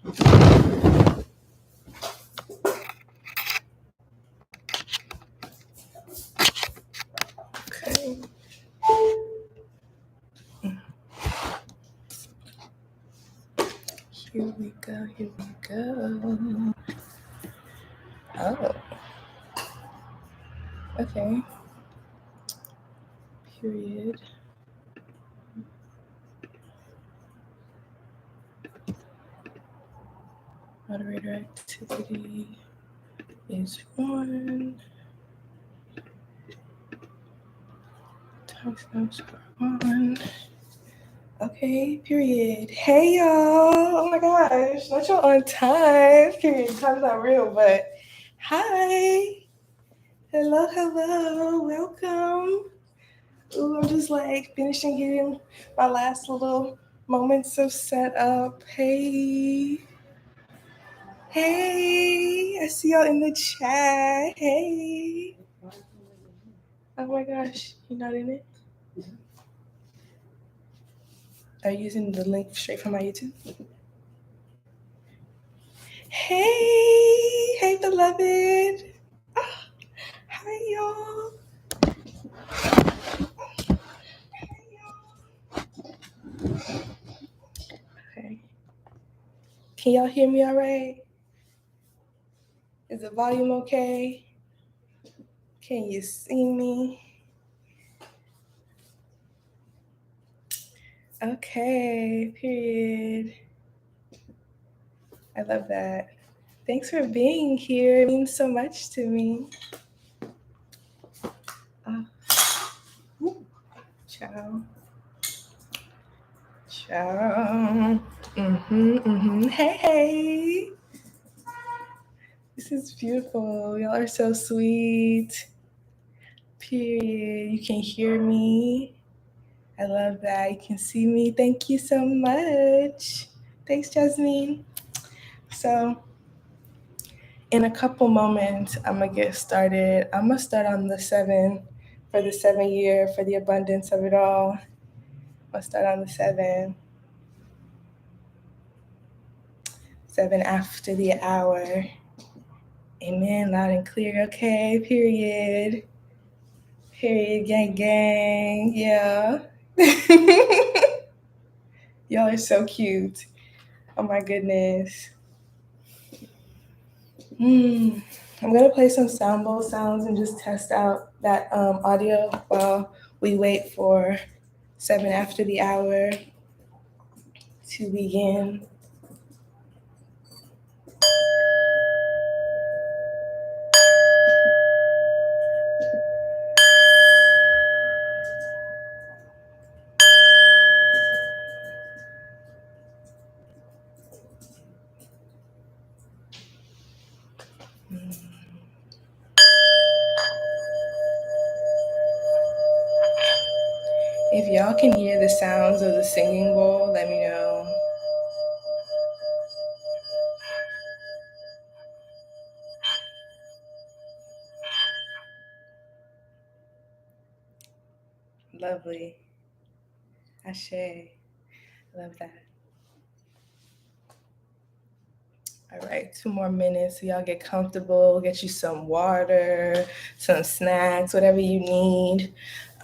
Okay. Here we go. Here we go. Oh. Okay. Period. Moderator activity is 1. Timestamps are 1. Okay, period. Hey, y'all. Oh my gosh. Not y'all on time. Period. Time's not real, but hi. Hello, hello. Welcome. Ooh, I'm just like finishing getting my last little moments of setup. Hey. Hey. I see y'all in the chat. Hey. Oh my gosh. You're not in it? Are you using the link straight from my YouTube? Hey. Hey, beloved. Oh, hi, y'all. Okay. Can y'all hear me all right? Is the volume okay? Can you see me? Okay, period. I love that. Thanks for being here. It means so much to me. Ciao. Ciao. Hey, hey. This is beautiful. Y'all are so sweet. Period. You can hear me. I love that. You can see me. Thank you so much. Thanks, Jasmine. So, in a couple moments, I'm going to get started. I'm going to start on the 7 for the 7 year, for the abundance of it all. I'm going to start on the 7. 7 after the hour. Amen. Loud and clear. Okay. Period. Period. Gang, gang. Yeah. Y'all are so cute. Oh my goodness. I'm going to play some sound bowl sounds and just test out that audio while we wait for 7 after the hour to begin. If y'all can hear the sounds of the singing bowl, let me know. Lovely. Ashe. Love that. All right, 2 more minutes so y'all get comfortable, get you some water, some snacks, whatever you need.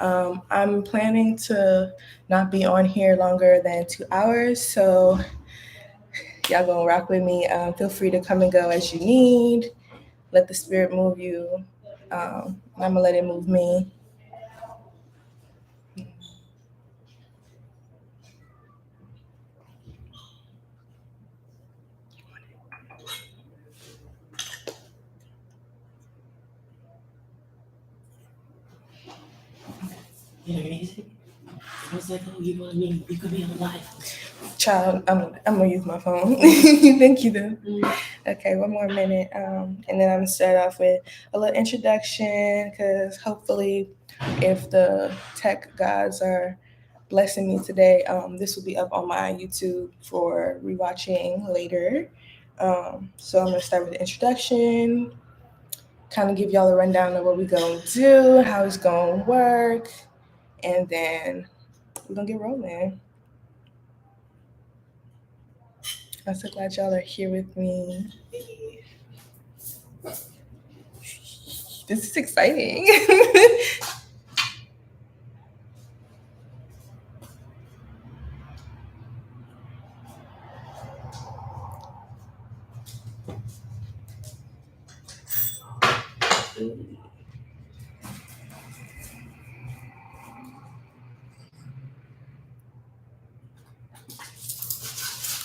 I'm planning to not be on here longer than 2 hours, so y'all gonna rock with me. Feel free to come and go as you need. Let the spirit move you. I'm gonna let it move me. I was like, oh, you could be on live. Child, I'm gonna use my phone. Thank you, though. Okay, 1 more minute, and then I'm gonna start off with a little introduction, because hopefully, if the tech gods are blessing me today, this will be up on my YouTube for rewatching later. So I'm gonna start with the introduction, kind of give y'all a rundown of what we're gonna do, how it's gonna work, and then we're gonna get rolling. I'm so glad y'all are here with me. This is exciting.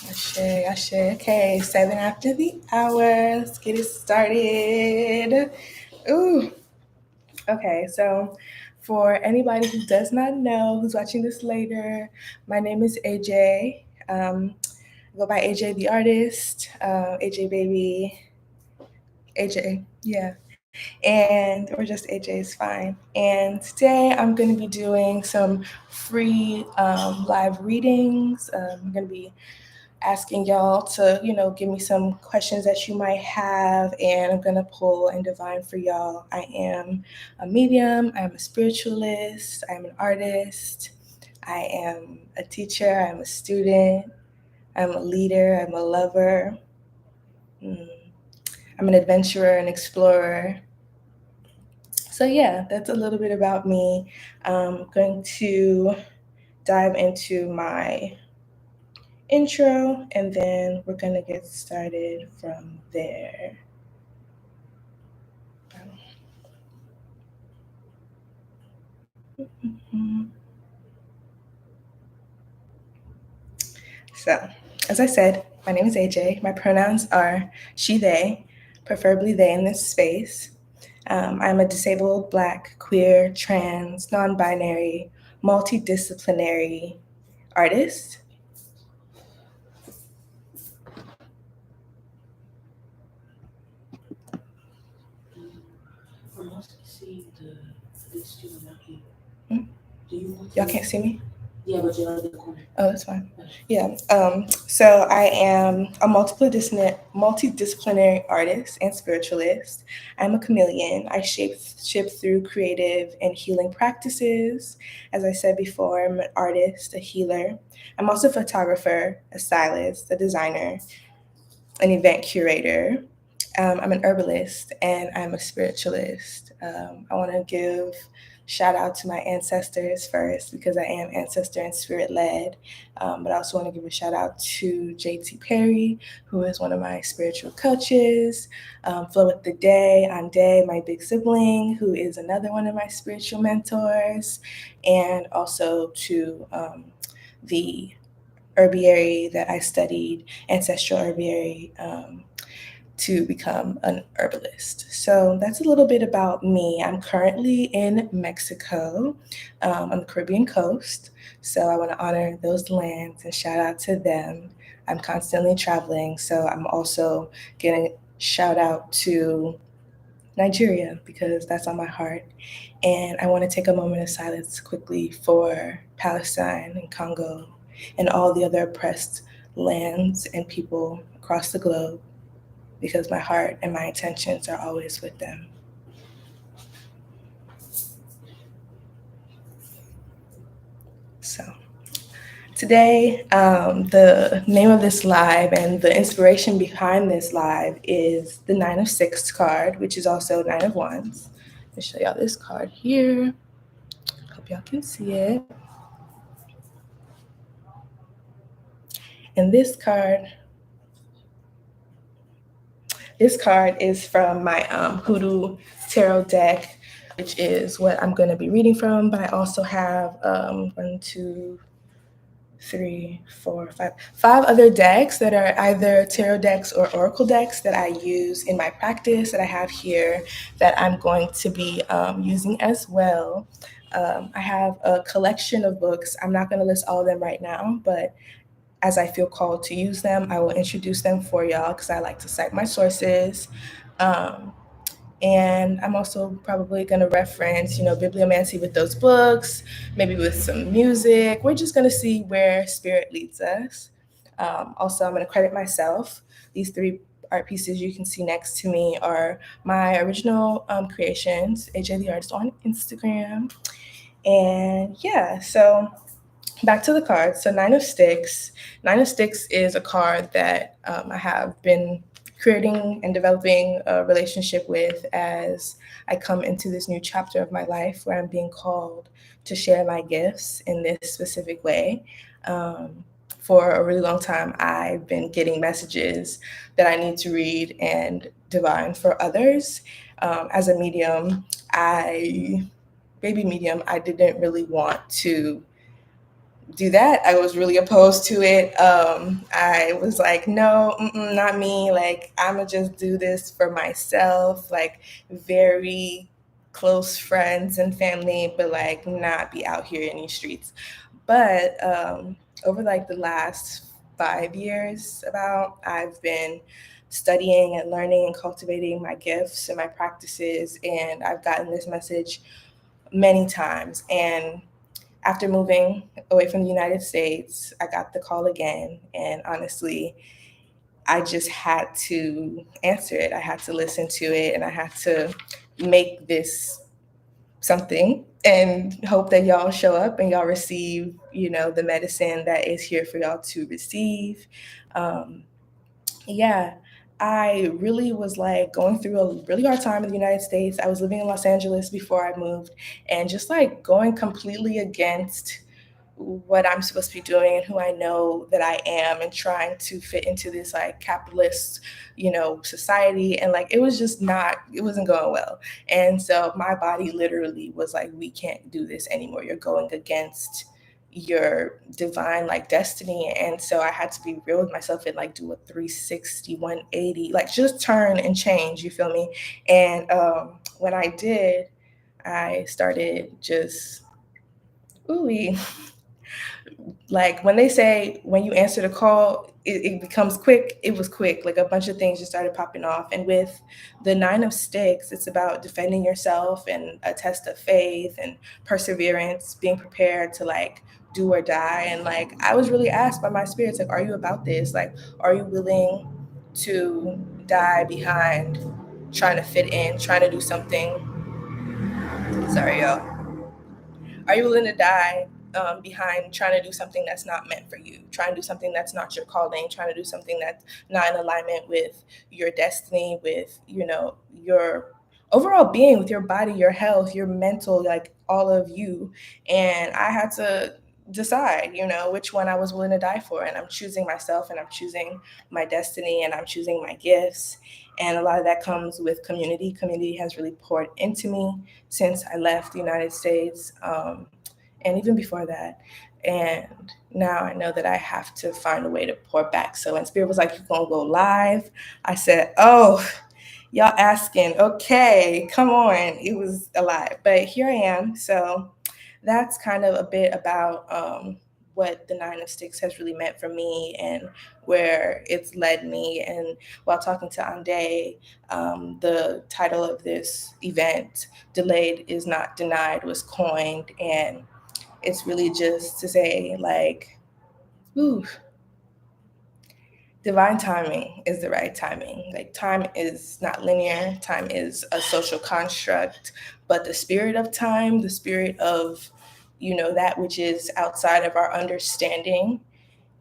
Ashe, ashe. Okay, 7 after the hour. Let's get it started. Ooh. Okay, so for anybody who does not know, who's watching this later, my name is AJ. I go by AJ the artist, AJ baby, AJ, yeah. And or just AJ is fine. And today I'm going to be doing some free live readings. I'm going to be asking y'all to, give me some questions that you might have, and I'm going to pull and divine for y'all. I am a medium, I'm a spiritualist, I'm an artist, I am a teacher, I'm a student, I'm a leader, I'm a lover, I'm an adventurer, an explorer. So, yeah, that's a little bit about me. I'm going to dive into my intro and then we're going to get started from there. So, as I said, my name is AJ. My pronouns are she, they, preferably they in this space. I'm a disabled, Black, queer, trans, non binary, multidisciplinary artist. I'm also seeing this student out here. Hmm? Do you want to? Y'all can't see me? Yeah, but you're right in the corner. Oh, that's fine. Yeah. So I am a multidisciplinary artist and spiritualist. I'm a chameleon. I shift through creative and healing practices. As I said before, I'm an artist, a healer. I'm also a photographer, a stylist, a designer, an event curator. I'm an herbalist and I'm a spiritualist. I want to give shout out to my ancestors first because I am ancestor and spirit led. But I also want to give a shout out to JT Perry, who is one of my spiritual coaches. Flow with the Day, on Day, my big sibling, who is another one of my spiritual mentors. And also to the herbiary that I studied, ancestral herbiary, to become an herbalist. So that's a little bit about me. I'm currently in Mexico on the Caribbean coast. So I want to honor those lands and shout out to them. I'm constantly traveling. So I'm also getting shout out to Nigeria because that's on my heart. And I want to take a moment of silence quickly for Palestine and Congo and all the other oppressed lands and people across the globe because my heart and my intentions are always with them. So today, the name of this live and the inspiration behind this live is the 9 of 6 card, which is also 9 of Wands. Let me show y'all this card here. Hope y'all can see it. And this card is from my hoodoo tarot deck, which is what I'm going to be reading from. But I also have 5 other decks that are either tarot decks or oracle decks that I use in my practice that I have here that I'm going to be using as well. I have a collection of books. I'm not going to list all of them right now, but as I feel called to use them, I will introduce them for y'all because I like to cite my sources. And I'm also probably going to reference, bibliomancy with those books, maybe with some music. We're just going to see where spirit leads us. Also, I'm going to credit myself. These 3 art pieces you can see next to me are my original creations, AJ the Artist on Instagram. And yeah, so back to the cards. So Nine of Sticks. Nine of Sticks is a card that I have been creating and developing a relationship with as I come into this new chapter of my life where I'm being called to share my gifts in this specific way. For a really long time, I've been getting messages that I need to read and divine for others. As a medium, baby medium, I didn't really want to do that. I was really opposed to it. I was like, no, not me. Like, I'm gonna just do this for myself. Like, very close friends and family, but like not be out here in these streets. But over like the last 5 years, I've been studying and learning and cultivating my gifts and my practices, and I've gotten this message many times. And after moving away from the United States, I got the call again. And honestly, I just had to answer it. I had to listen to it, and I had to make this something and hope that y'all show up and y'all receive, the medicine that is here for y'all to receive. Um, yeah, I really was like going through a really hard time in the United States. I was living in Los Angeles before I moved, and just like going completely against what I'm supposed to be doing and who I know that I am, and trying to fit into this like capitalist, society. And like, it wasn't going well. And so my body literally was like, we can't do this anymore. You're going against your divine like destiny. And so I had to be real with myself and like do a 360, 180, like just turn and change, you feel me? And when I did, I started just, ooh, like when they say when you answer the call, it becomes quick. It was quick. Like a bunch of things just started popping off. And with the Nine of Sticks, it's about defending yourself and a test of faith and perseverance, being prepared to like do or die. And like I was really asked by my spirits, like, are you about this? Like, are you willing to die behind trying to fit in, trying to do something? Sorry, y'all. Are you willing to die behind trying to do something that's not meant for you, trying to do something that's not your calling, trying to do something that's not in alignment with your destiny, with, your overall being, with your body, your health, your mental, like all of you? And I had to decide, which one I was willing to die for. And I'm choosing myself, and I'm choosing my destiny, and I'm choosing my gifts. And a lot of that comes with community. Community has really poured into me since I left the United States, and even before that. And now I know that I have to find a way to pour back. So when Spirit was like, you're going to go live, I said, oh, y'all asking, okay, come on. It was a lot, but here I am. So that's kind of a bit about what the Nine of Sticks has really meant for me and where it's led me. And while talking to Ande, the title of this event, Delayed is Not Denied, was coined. And it's really just to say, like, ooh, divine timing is the right timing. Like, time is not linear, time is a social construct, but the spirit of time, the spirit of, that which is outside of our understanding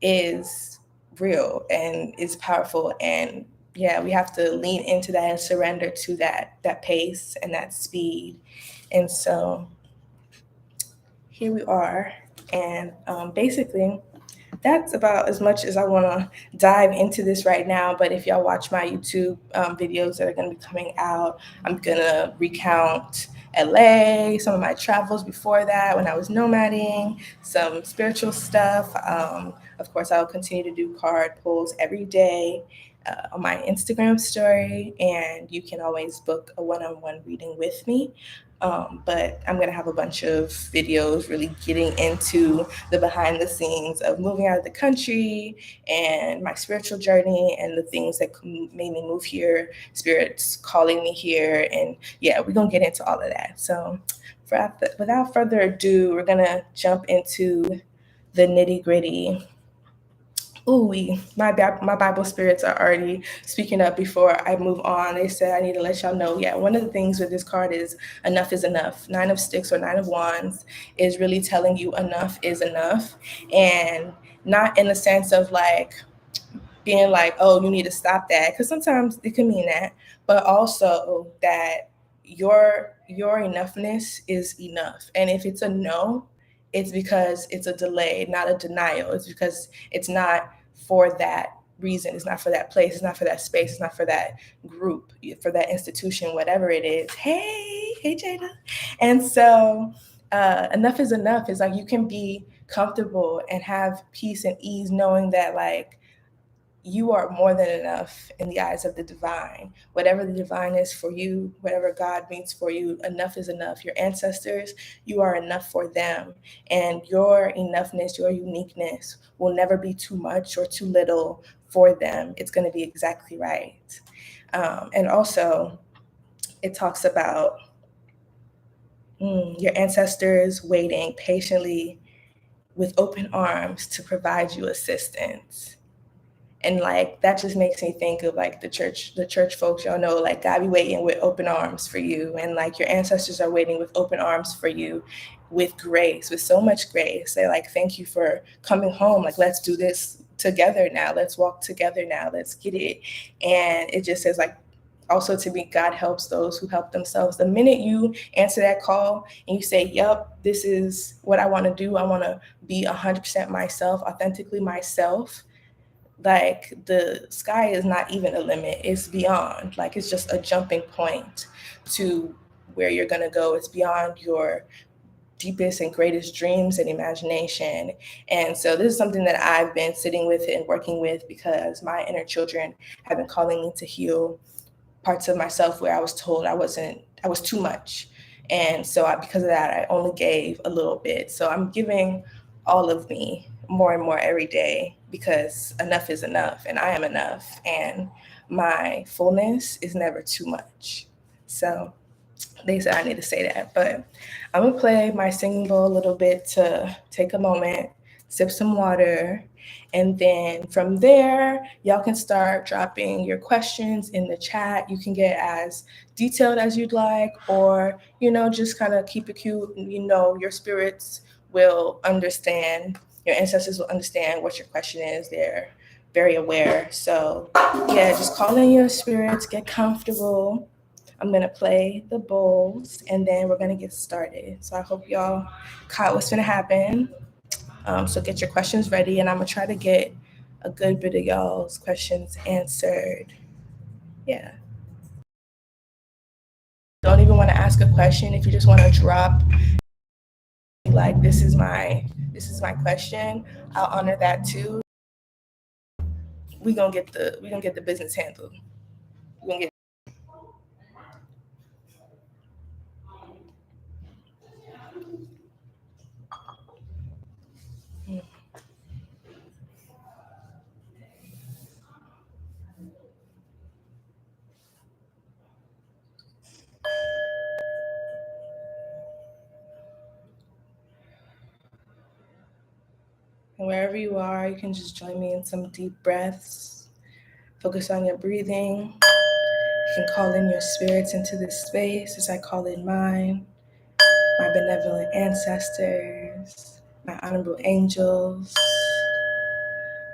is real and is powerful. And yeah, we have to lean into that and surrender to that pace and that speed. And so here we are. And basically, that's about as much as I want to dive into this right now. But if y'all watch my YouTube videos that are going to be coming out, I'm going to recount LA, some of my travels before that when I was nomading, some spiritual stuff. Of course, I'll continue to do card pulls every day on my Instagram story, and you can always book a one-on-one reading with me. But I'm going to have a bunch of videos really getting into the behind the scenes of moving out of the country and my spiritual journey and the things that made me move here, spirits calling me here. And yeah, we're going to get into all of that. So without further ado, we're going to jump into the nitty gritty. Ooh, my Bible spirits are already speaking up before I move on. They said I need to let y'all know. Yeah, one of the things with this card is enough is enough. 9 of Sticks or 9 of Wands is really telling you enough is enough, and not in the sense of like being like, oh, you need to stop that, because sometimes it can mean that, but also that your enoughness is enough. And if it's a no, it's because it's a delay, not a denial. It's because it's not for that reason. It's not for that place. It's not for that space. It's not for that group, for that institution, whatever it is. Hey, Jada. And so enough is enough. It's like you can be comfortable and have peace and ease knowing that like you are more than enough in the eyes of the divine. Whatever the divine is for you, whatever God means for you, enough is enough. Your ancestors, you are enough for them. And your enoughness, your uniqueness will never be too much or too little for them. It's going to be exactly right. And also, it talks about your ancestors waiting patiently with open arms to provide you assistance. And like that just makes me think of like the church folks. Y'all know like God be waiting with open arms for you, and like your ancestors are waiting with open arms for you, with grace, with so much grace. They're like, thank you for coming home, like let's do this together now, let's walk together now, let's get it. And it just says like, also to me, God helps those who help themselves. The minute you answer that call and you say, yep, this is what I want to do, I want to be 100% myself, authentically myself, like the sky is not even a limit, it's beyond. Like it's just a jumping point to where you're going to go. It's beyond your deepest and greatest dreams and imagination. And so this is something that I've been sitting with and working with, because my inner children have been calling me to heal parts of myself where I was told I was too much. And so because of that, I only gave a little bit. So I'm giving all of me more and more every day, because enough is enough and I am enough, and my fullness is never too much. So they said I need to say that, but I'm gonna play my singing bowl a little bit to take a moment, sip some water, and then from there, y'all can start dropping your questions in the chat. You can get as detailed as you'd like, or, just kind of keep it cute. Your spirits will understand, your ancestors will understand what your question is. They're very aware. So, yeah, just call in your spirits, get comfortable. I'm gonna play the bowls and then we're gonna get started. So I hope y'all caught what's gonna happen. So get your questions ready, and I'm gonna try to get a good bit of y'all's questions answered. Yeah. Don't even want to ask a question. If you just want to drop like this is my question, I'll honor that too. We gonna get the business handled. We gonna get. And wherever you are, you can just join me in some deep breaths. Focus on your breathing. You can call in your spirits into this space as I call in mine, my benevolent ancestors, my honorable angels,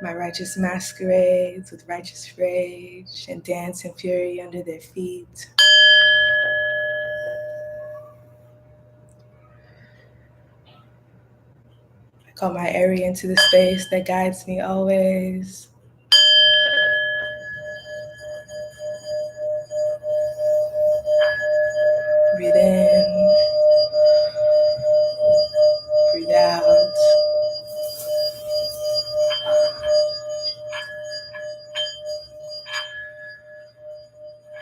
my righteous masquerades with righteous rage and dance and fury under their feet. I call my area into the space that guides me always. Breathe in, breathe out.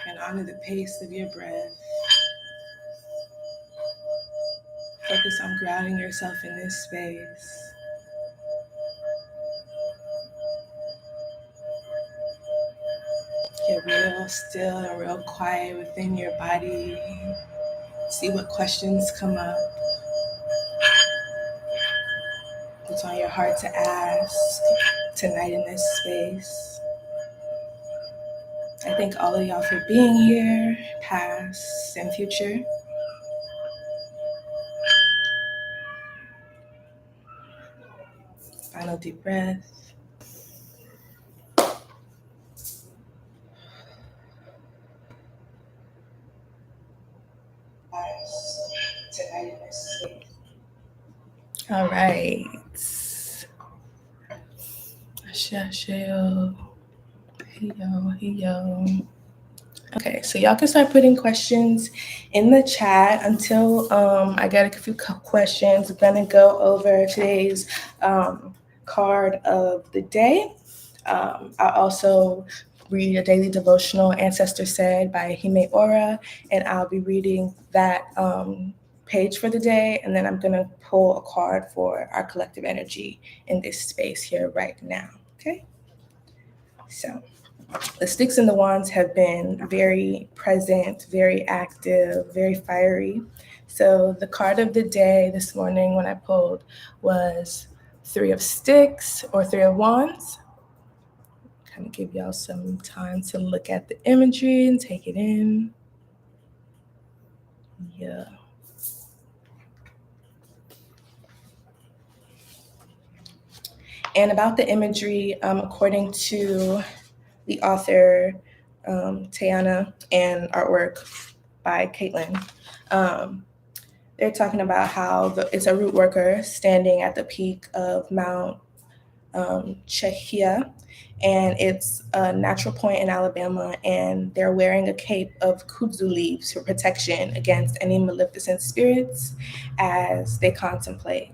And honor the pace of your breath. Focus on grounding yourself in this space. Get real still and real quiet within your body. See what questions come up. What's on your heart to ask. tonight in this space. I thank all of y'all for being here, past and future. Final deep breath. Tonight in this space. All right. EjeO222. EjeO222. Okay, so y'all can start putting questions in the chat until I get a few questions. I'm gonna go over today's card of the day. I also read a daily devotional, Ancestor Said by EjeO222, and I'll be reading that page for the day, and then I'm gonna pull a card for our collective energy in this space here right now. Okay, so the sticks and the wands have been very present, very active, very fiery. So the card of the day this morning when I pulled was 3 of Sticks or 3 of Wands. Kind of give y'all some time to look at the imagery and take it in. Yeah. And about the imagery, according to the author Tayana and artwork by Caitlin, they're talking about how it's a root worker standing at the peak of Mount Chehia, and it's a natural point in Alabama, and they're wearing a cape of kudzu leaves for protection against any maleficent spirits as they contemplate.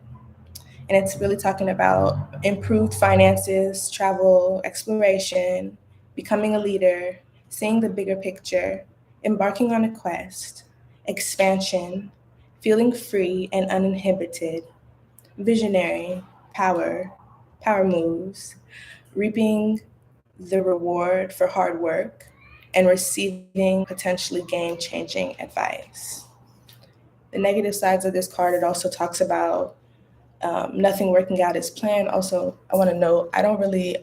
And it's really talking about improved finances, travel, exploration, becoming a leader, seeing the bigger picture, embarking on a quest, expansion, feeling free and uninhibited, visionary, power moves, reaping the reward for hard work, and receiving potentially game-changing advice. The negative sides of this card, it also talks about nothing working out as planned. Also, I want to note, I don't really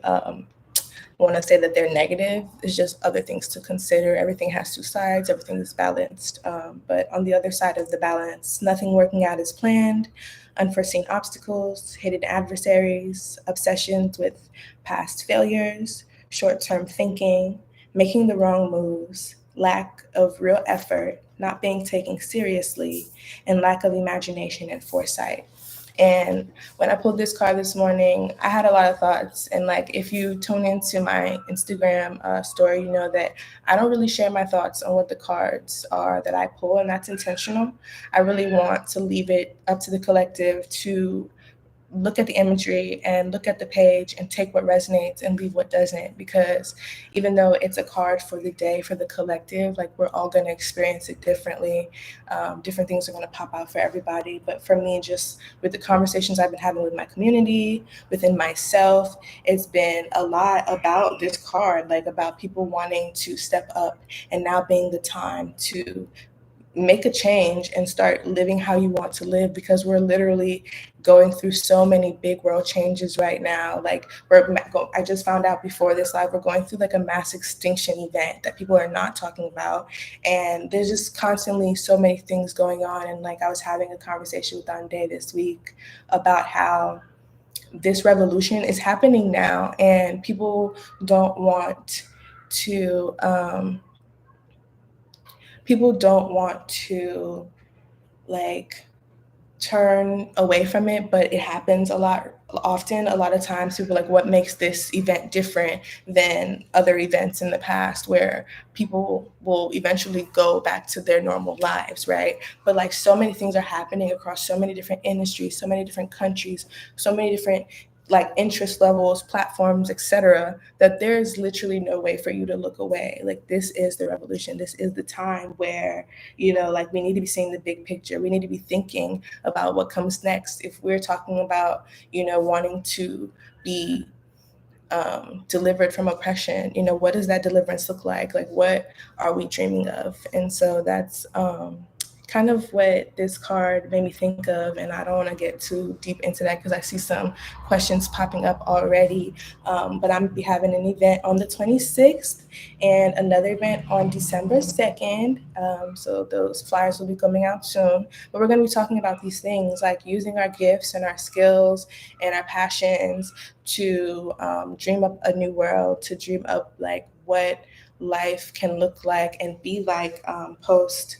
want to say that they're negative. It's just other things to consider. Everything has two sides. Everything is balanced. But on the other side of the balance, nothing working out as planned, unforeseen obstacles, hidden adversaries, obsessions with past failures, short-term thinking, making the wrong moves, lack of real effort, not being taken seriously, and lack of imagination and foresight. And when I pulled this card this morning, I had a lot of thoughts. And like, if you tune into my Instagram story, you know that I don't really share my thoughts on what the cards are that I pull, and that's intentional. I really want to leave it up to the collective to look at the imagery and look at the page and take what resonates and leave what doesn't, because even though it's a card for the day for the collective, like, we're all going to experience it differently. Different things are going to pop out for everybody, but for me, just with the conversations I've been having with my community, within myself, it's been a lot about this card, like about people wanting to step up and now being the time to make a change and start living how you want to live, because we're literally going through so many big world changes right now. Like, I just found out before this live, we're going through like a mass extinction event that people are not talking about, and there's just constantly so many things going on. And like, I was having a conversation with Ande this week about how this revolution is happening now, and people don't want to like turn away from it, but it happens a lot of times. People are like, what makes this event different than other events in the past, where people will eventually go back to their normal lives, right? But like, so many things are happening across so many different industries, so many different countries, so many different like interest levels, platforms, etc., that there's literally no way for you to look away. Like, this is the revolution. This is the time where, like, we need to be seeing the big picture. We need to be thinking about what comes next. If we're talking about, wanting to be delivered from oppression, what does that deliverance look like? Like, what are we dreaming of? And so that's kind of what this card made me think of, and I don't want to get too deep into that because I see some questions popping up already. But I'm be having an event on the 26th and another event on December 2nd. So those flyers will be coming out soon. But we're going to be talking about these things like using our gifts and our skills and our passions to dream up a new world, to dream up like what life can look like and be like uh, post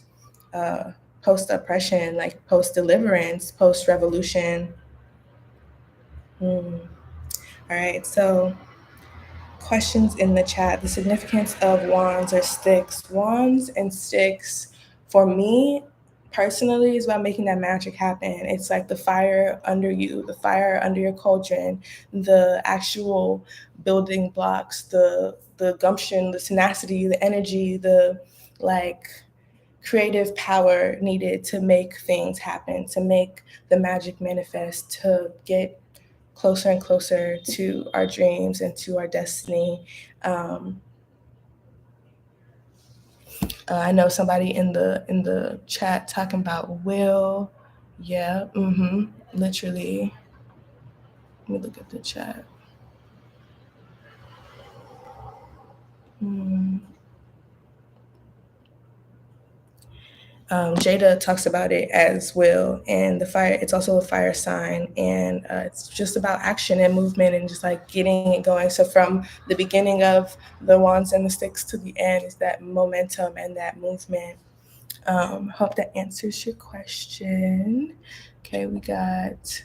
oppression, like post deliverance, post revolution. All right, so questions in the chat. The significance of wands or sticks. Wands and sticks, for me personally, is about making that magic happen. It's like the fire under you, the fire under your cauldron, the actual building blocks, the gumption, the tenacity, the energy, the like creative power needed to make things happen, to make the magic manifest, to get closer and closer to our dreams and to our destiny. Um, I know somebody in the chat talking about will. Yeah, literally. Let me look at the chat. Jada talks about it as will, and the fire. It's also a fire sign, and it's just about action and movement and just like getting it going. So from the beginning of the wands and the sticks to the end is that momentum and that movement. Hope that answers your question. Okay, we got.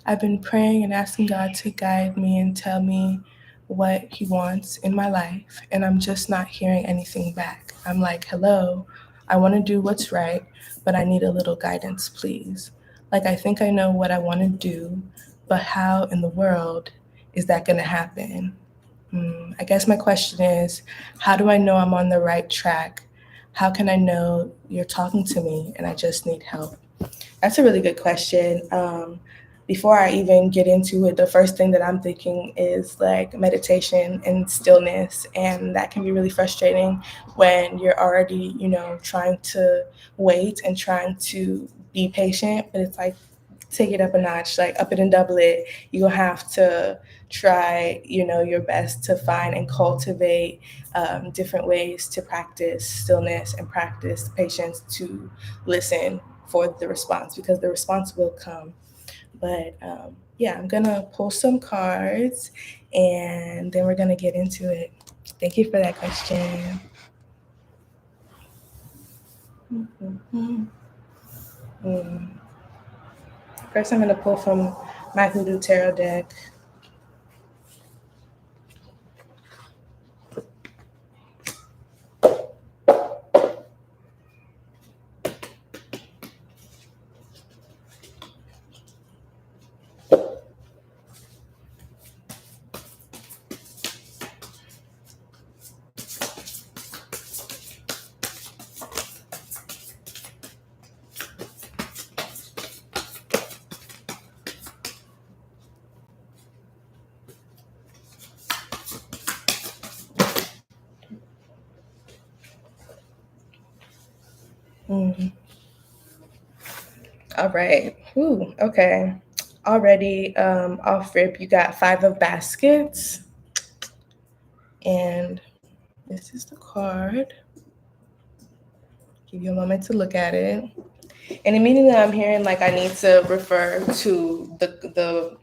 I've been praying and asking God to guide me and tell me what He wants in my life, and I'm just not hearing anything back. I'm like, hello, I want to do what's right, but I need a little guidance, please. Like, I think I know what I want to do, but how in the world is that going to happen? I guess my question is, how do I know I'm on the right track? How can I know you're talking to me and I just need help? That's a really good question. Before I even get into it, the first thing that I'm thinking is like meditation and stillness. And that can be really frustrating when you're already, trying to wait and trying to be patient. But it's like, take it up a notch, like up it and double it. You'll have to try, your best to find and cultivate different ways to practice stillness and practice patience to listen for the response because the response will come. But yeah, I'm gonna pull some cards and then we're gonna get into it. Thank you for that question. First, I'm gonna pull from my hoodoo tarot deck. All right. Ooh, okay. Already off rip, you got 5 of baskets. And this is the card. Give you a moment to look at it. And immediately I'm hearing like I need to refer to the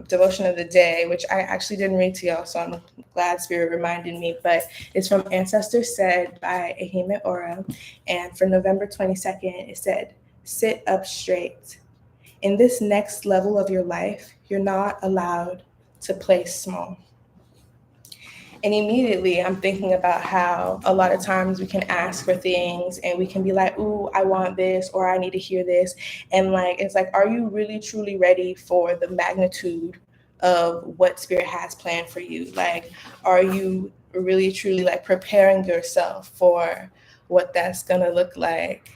devotion of the day, which I actually didn't read to y'all, so I'm glad Spirit reminded me. But it's from Ancestors Said by ejesori. And for November 22nd, it said, sit up straight. In this next level of your life, you're not allowed to play small. And immediately I'm thinking about how a lot of times we can ask for things and we can be like, ooh, I want this, or I need to hear this. And like, it's like, are you really truly ready for the magnitude of what Spirit has planned for you? Like, are you really truly like preparing yourself for what that's gonna look like?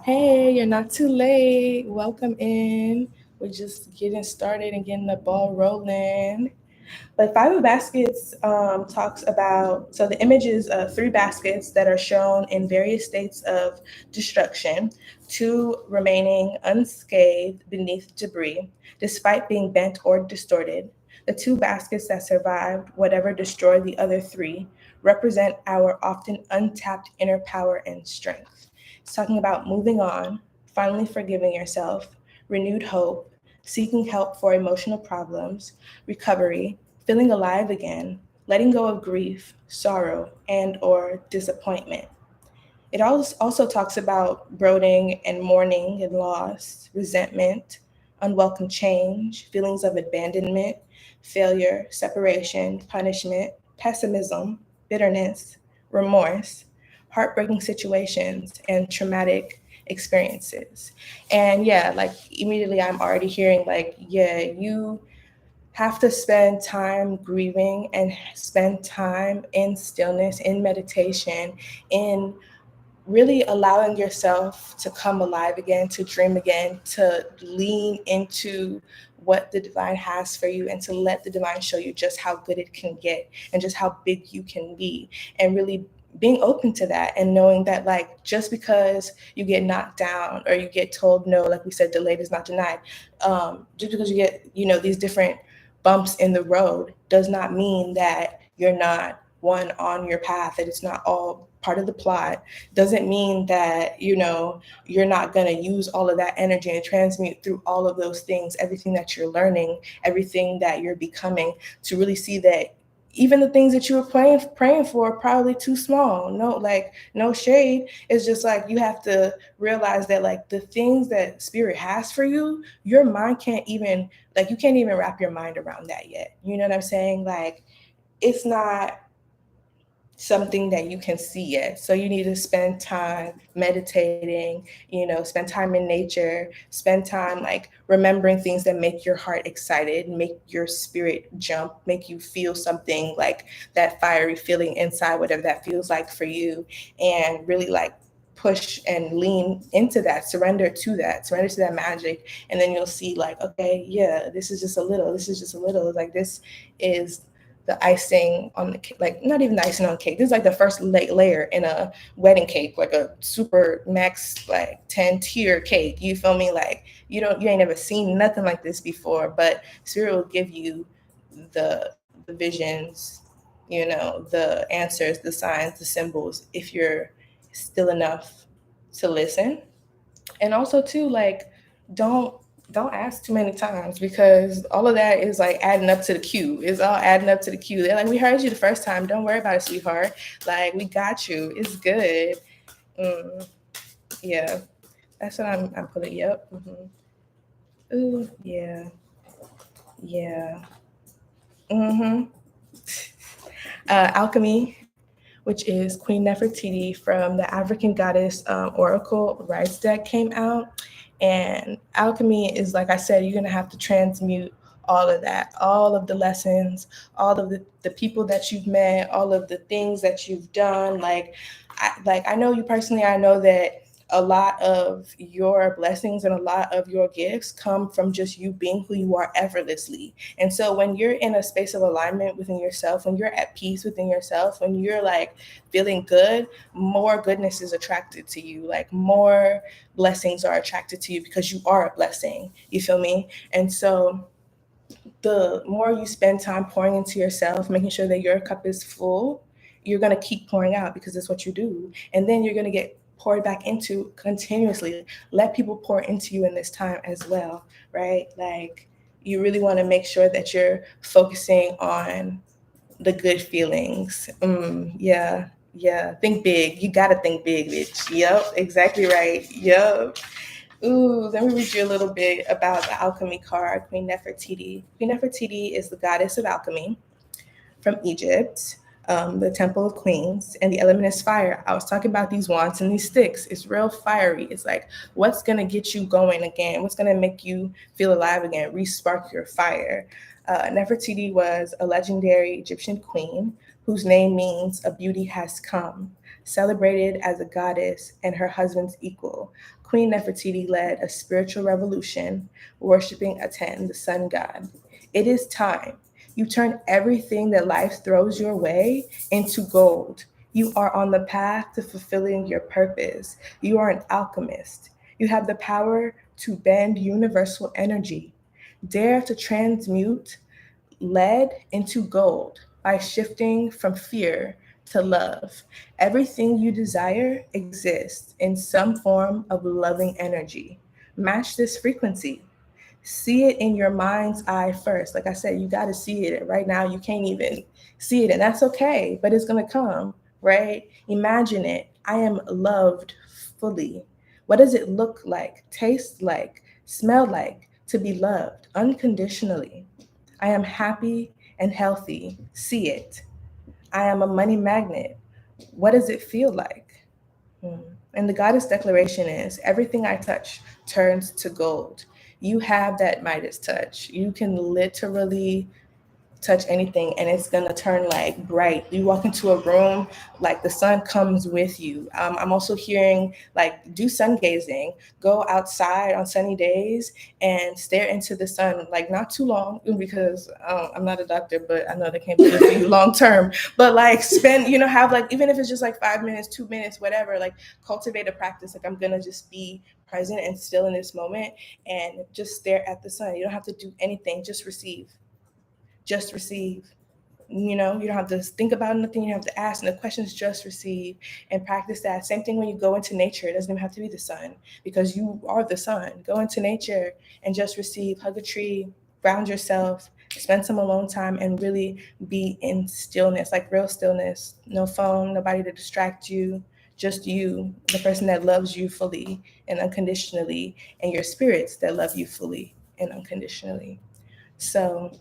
Hey, you're not too late. Welcome in. We're just getting started and getting the ball rolling. But Five of Baskets talks about, so the image is 3 baskets that are shown in various states of destruction, 2 remaining unscathed beneath debris, despite being bent or distorted. The 2 baskets that survived whatever destroyed the other 3 represent our often untapped inner power and strength. It's talking about moving on, finally forgiving yourself, renewed hope, seeking help for emotional problems, recovery, feeling alive again, letting go of grief, sorrow, and or disappointment. It also talks about brooding and mourning and loss, resentment, unwelcome change, feelings of abandonment, failure, separation, punishment, pessimism, bitterness, remorse, heartbreaking situations, and traumatic experiences. And yeah, like immediately I'm already hearing like, yeah, you have to spend time grieving and spend time in stillness, in meditation, in really allowing yourself to come alive again, to dream again, to lean into what the divine has for you and to let the divine show you just how good it can get and just how big you can be, and really being open to that and knowing that like just because you get knocked down or you get told no, like we said, delayed is not denied, just because you get these different bumps in the road does not mean that you're not one on your path, that it's not all part of the plot, doesn't mean that you're not going to use all of that energy and transmute through all of those things, everything that you're learning, everything that you're becoming, to really see that even the things that you were praying for are probably too small. No, like no shade. It's just like you have to realize that like the things that spirit has for you, your mind can't even, like you can't even wrap your mind around that yet. You know what I'm saying? Like it's not something that you can see yet. So you need to spend time meditating, spend time in nature, spend time like remembering things that make your heart excited, make your spirit jump, make you feel something like that fiery feeling inside, whatever that feels like for you, and really like push and lean into that, surrender to that magic. And then you'll see like, okay, yeah, this is just a little, like this is the icing on the cake, like not even the icing on the cake. This is like the first layer in a wedding cake, like a super max like 10 tier cake. You feel me? Like you ain't never seen nothing like this before, but spirit will give you the visions, the answers, the signs, the symbols, if you're still enough to listen. And also too, like don't don't ask too many times, because all of that is like adding up to the queue. It's all adding up to the queue. They're like, we heard you the first time, don't worry about it, sweetheart, like we got you, it's good. mm, yeah, that's what I'm putting. Yep. Ooh, yeah, yeah. mm-hmm Alchemy, which is Queen Nefertiti from the African Goddess Oracle Rice deck, came out. And alchemy is, like I said, you're going to have to transmute all of that, all of the lessons, all of the people that you've met, all of the things that you've done. I know you personally, I know that a lot of your blessings and a lot of your gifts come from just you being who you are effortlessly. And so when you're in a space of alignment within yourself, when you're at peace within yourself, when you're like feeling good, more goodness is attracted to you. Like more blessings are attracted to you because you are a blessing. You feel me? And so the more you spend time pouring into yourself, making sure that your cup is full, you're going to keep pouring out because it's what you do. And then you're going to get poured back into continuously. Let people pour into you in this time as well, right? Like you really want to make sure that you're focusing on the good feelings. Yeah, yeah. Think big. You got to think big, bitch. Yep, exactly right. Yep. Ooh, let me read you a little bit about the alchemy card, Queen Nefertiti. Queen Nefertiti is the goddess of alchemy from Egypt, the Temple of Queens, and the element is fire. I was talking about these wands and these sticks. It's real fiery. It's like, what's going to get you going again? What's going to make you feel alive again? Re-spark your fire. Nefertiti was a legendary Egyptian queen whose name means a beauty has come, celebrated as a goddess and her husband's equal. Queen Nefertiti led a spiritual revolution, worshiping Aten, the sun god. It is time. You turn everything that life throws your way into gold. You are on the path to fulfilling your purpose. You are an alchemist. You have the power to bend universal energy. Dare to transmute lead into gold by shifting from fear to love. Everything you desire exists in some form of loving energy. Match this frequency. See it in your mind's eye first. Like I said, you got to see it. Right now, you can't even see it, and that's okay, but it's going to come, right? Imagine it. I am loved fully. What does it look like, taste like, smell like to be loved unconditionally? I am happy and healthy. See it. I am a money magnet. What does it feel like? Hmm. And the goddess declaration is everything I touch turns to gold. You have that Midas touch. You can literally touch anything and it's gonna turn like bright. You walk into a room, like the sun comes with you. I'm also hearing like do sun gazing, go outside on sunny days and stare into the sun, like not too long because I'm not a doctor, but I know they can't be good for you long term. But like spend, have like even if it's just like 5 minutes, 2 minutes, whatever. Like cultivate a practice. Like I'm gonna just be present and still in this moment and just stare at the sun. You don't have to do anything. Just receive. Just receive. You don't have to think about nothing. You don't have to ask no questions. Just receive and practice that. Same thing when you go into nature. It doesn't even have to be the sun because you are the sun. Go into nature and just receive. Hug a tree, ground yourself, spend some alone time, and really be in stillness, like real stillness. No phone, nobody to distract you. Just you, the person that loves you fully and unconditionally, and your spirits that love you fully and unconditionally. So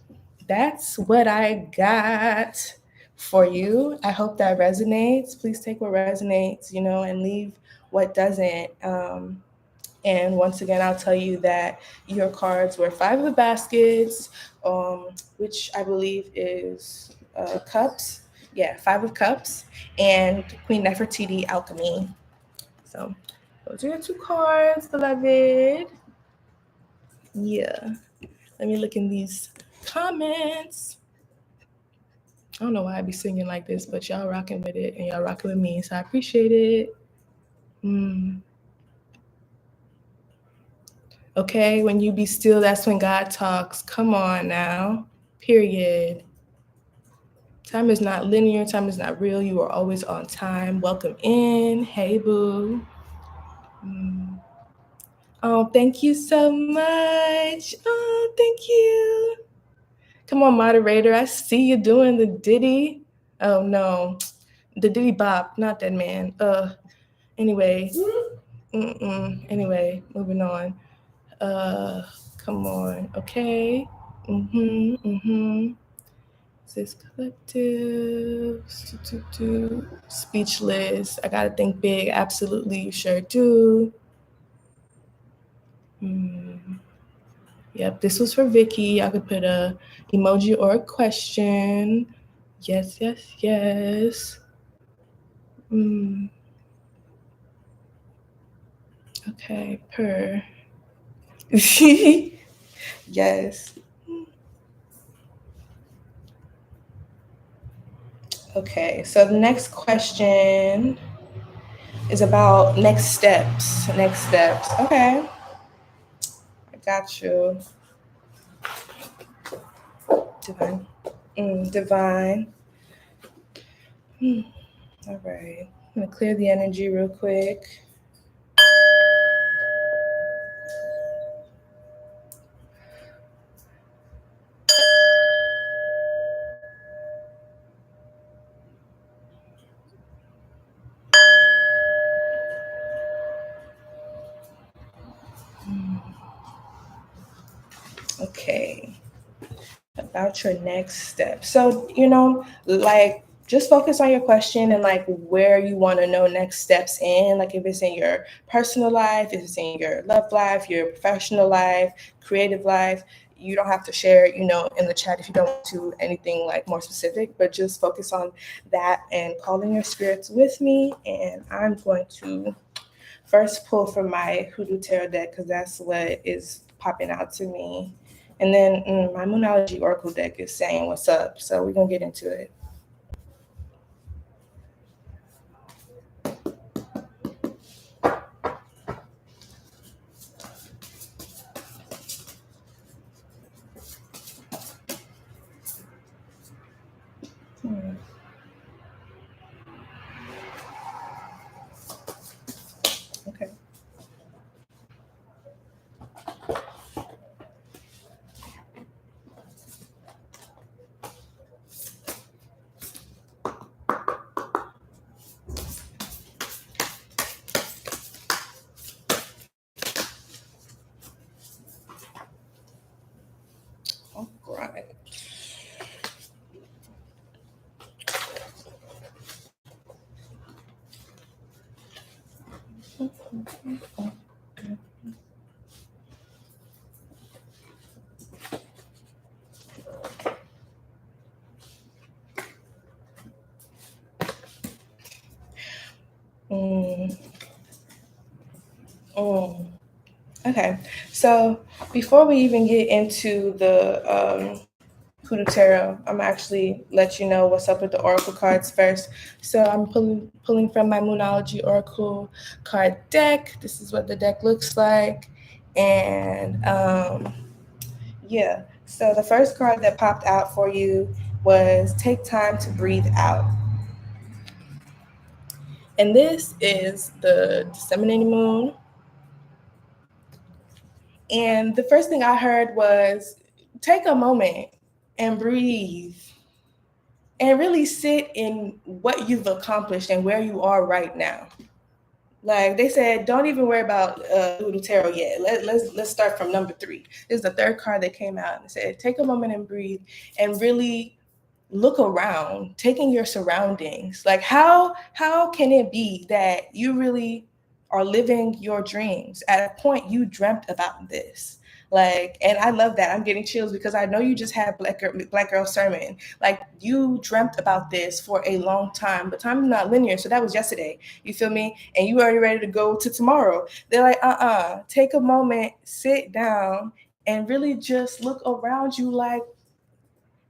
that's what I got for you. I hope that resonates. Please take what resonates, and leave what doesn't. And once again, I'll tell you that your cards were Five of Baskets, which I believe is Cups. Yeah, Five of Cups, and Queen Nefertiti, Alchemy. So those are your two cards, beloved. Yeah. Let me look in these comments. I don't know why I be singing like this, but y'all rocking with it and y'all rocking with me, so I appreciate it. Mm. Okay, when you be still, that's when God talks. Come on now. Period. Time is not linear. Time is not real. You are always on time. Welcome in. Hey, boo. Mm. Oh, thank you so much. Oh, thank you. Come on, moderator. I see you doing the Diddy. Oh, no. The Diddy Bop, not that man. Anyway. Anyway, moving on. Come on. Okay. This collective. Speechless. I gotta think big. Absolutely, you sure do. Yep, this was for Vicky. I could put a emoji or a question. Yes, yes, yes. Okay, per. Yes. Okay, so the next question is about next steps. Next steps. Okay. I got you. Divine. Divine. All right. I'm going to clear the energy real quick. Okay. About your next step. So, like just focus on your question and like where you want to know next steps in, like if it's in your personal life, if it's in your love life, your professional life, creative life. You don't have to share, in the chat if you don't want to anything like more specific, but just focus on that and calling your spirits with me. And I'm going to first pull from my hoodoo tarot deck because that's what is popping out to me. And then my Moonology Oracle deck is saying what's up. So we're going to get into it. Okay. All right. Mm, mm. Okay, so before we even get into the Hoodoo Tarot, I'm actually let you know what's up with the Oracle cards first. So I'm pulling from my Moonology Oracle card deck. This is what the deck looks like, and yeah. So the first card that popped out for you was take time to breathe out. And this is the disseminating moon. And the first thing I heard was take a moment and breathe and really sit in what you've accomplished and where you are right now. Like they said, don't even worry about Hoodoo Tarot yet. Let's start from number 3. This is the third card that came out and said, take a moment and breathe and really look around, taking your surroundings. Like how can it be that you really are living your dreams at a point you dreamt about this? Like, and I love that. I'm getting chills because I know you just had Black Girl Sermon. Like you dreamt about this for a long time, but time is not linear. So that was yesterday. You feel me? And you already ready to go to tomorrow. They're like, take a moment, sit down, and really just look around you like,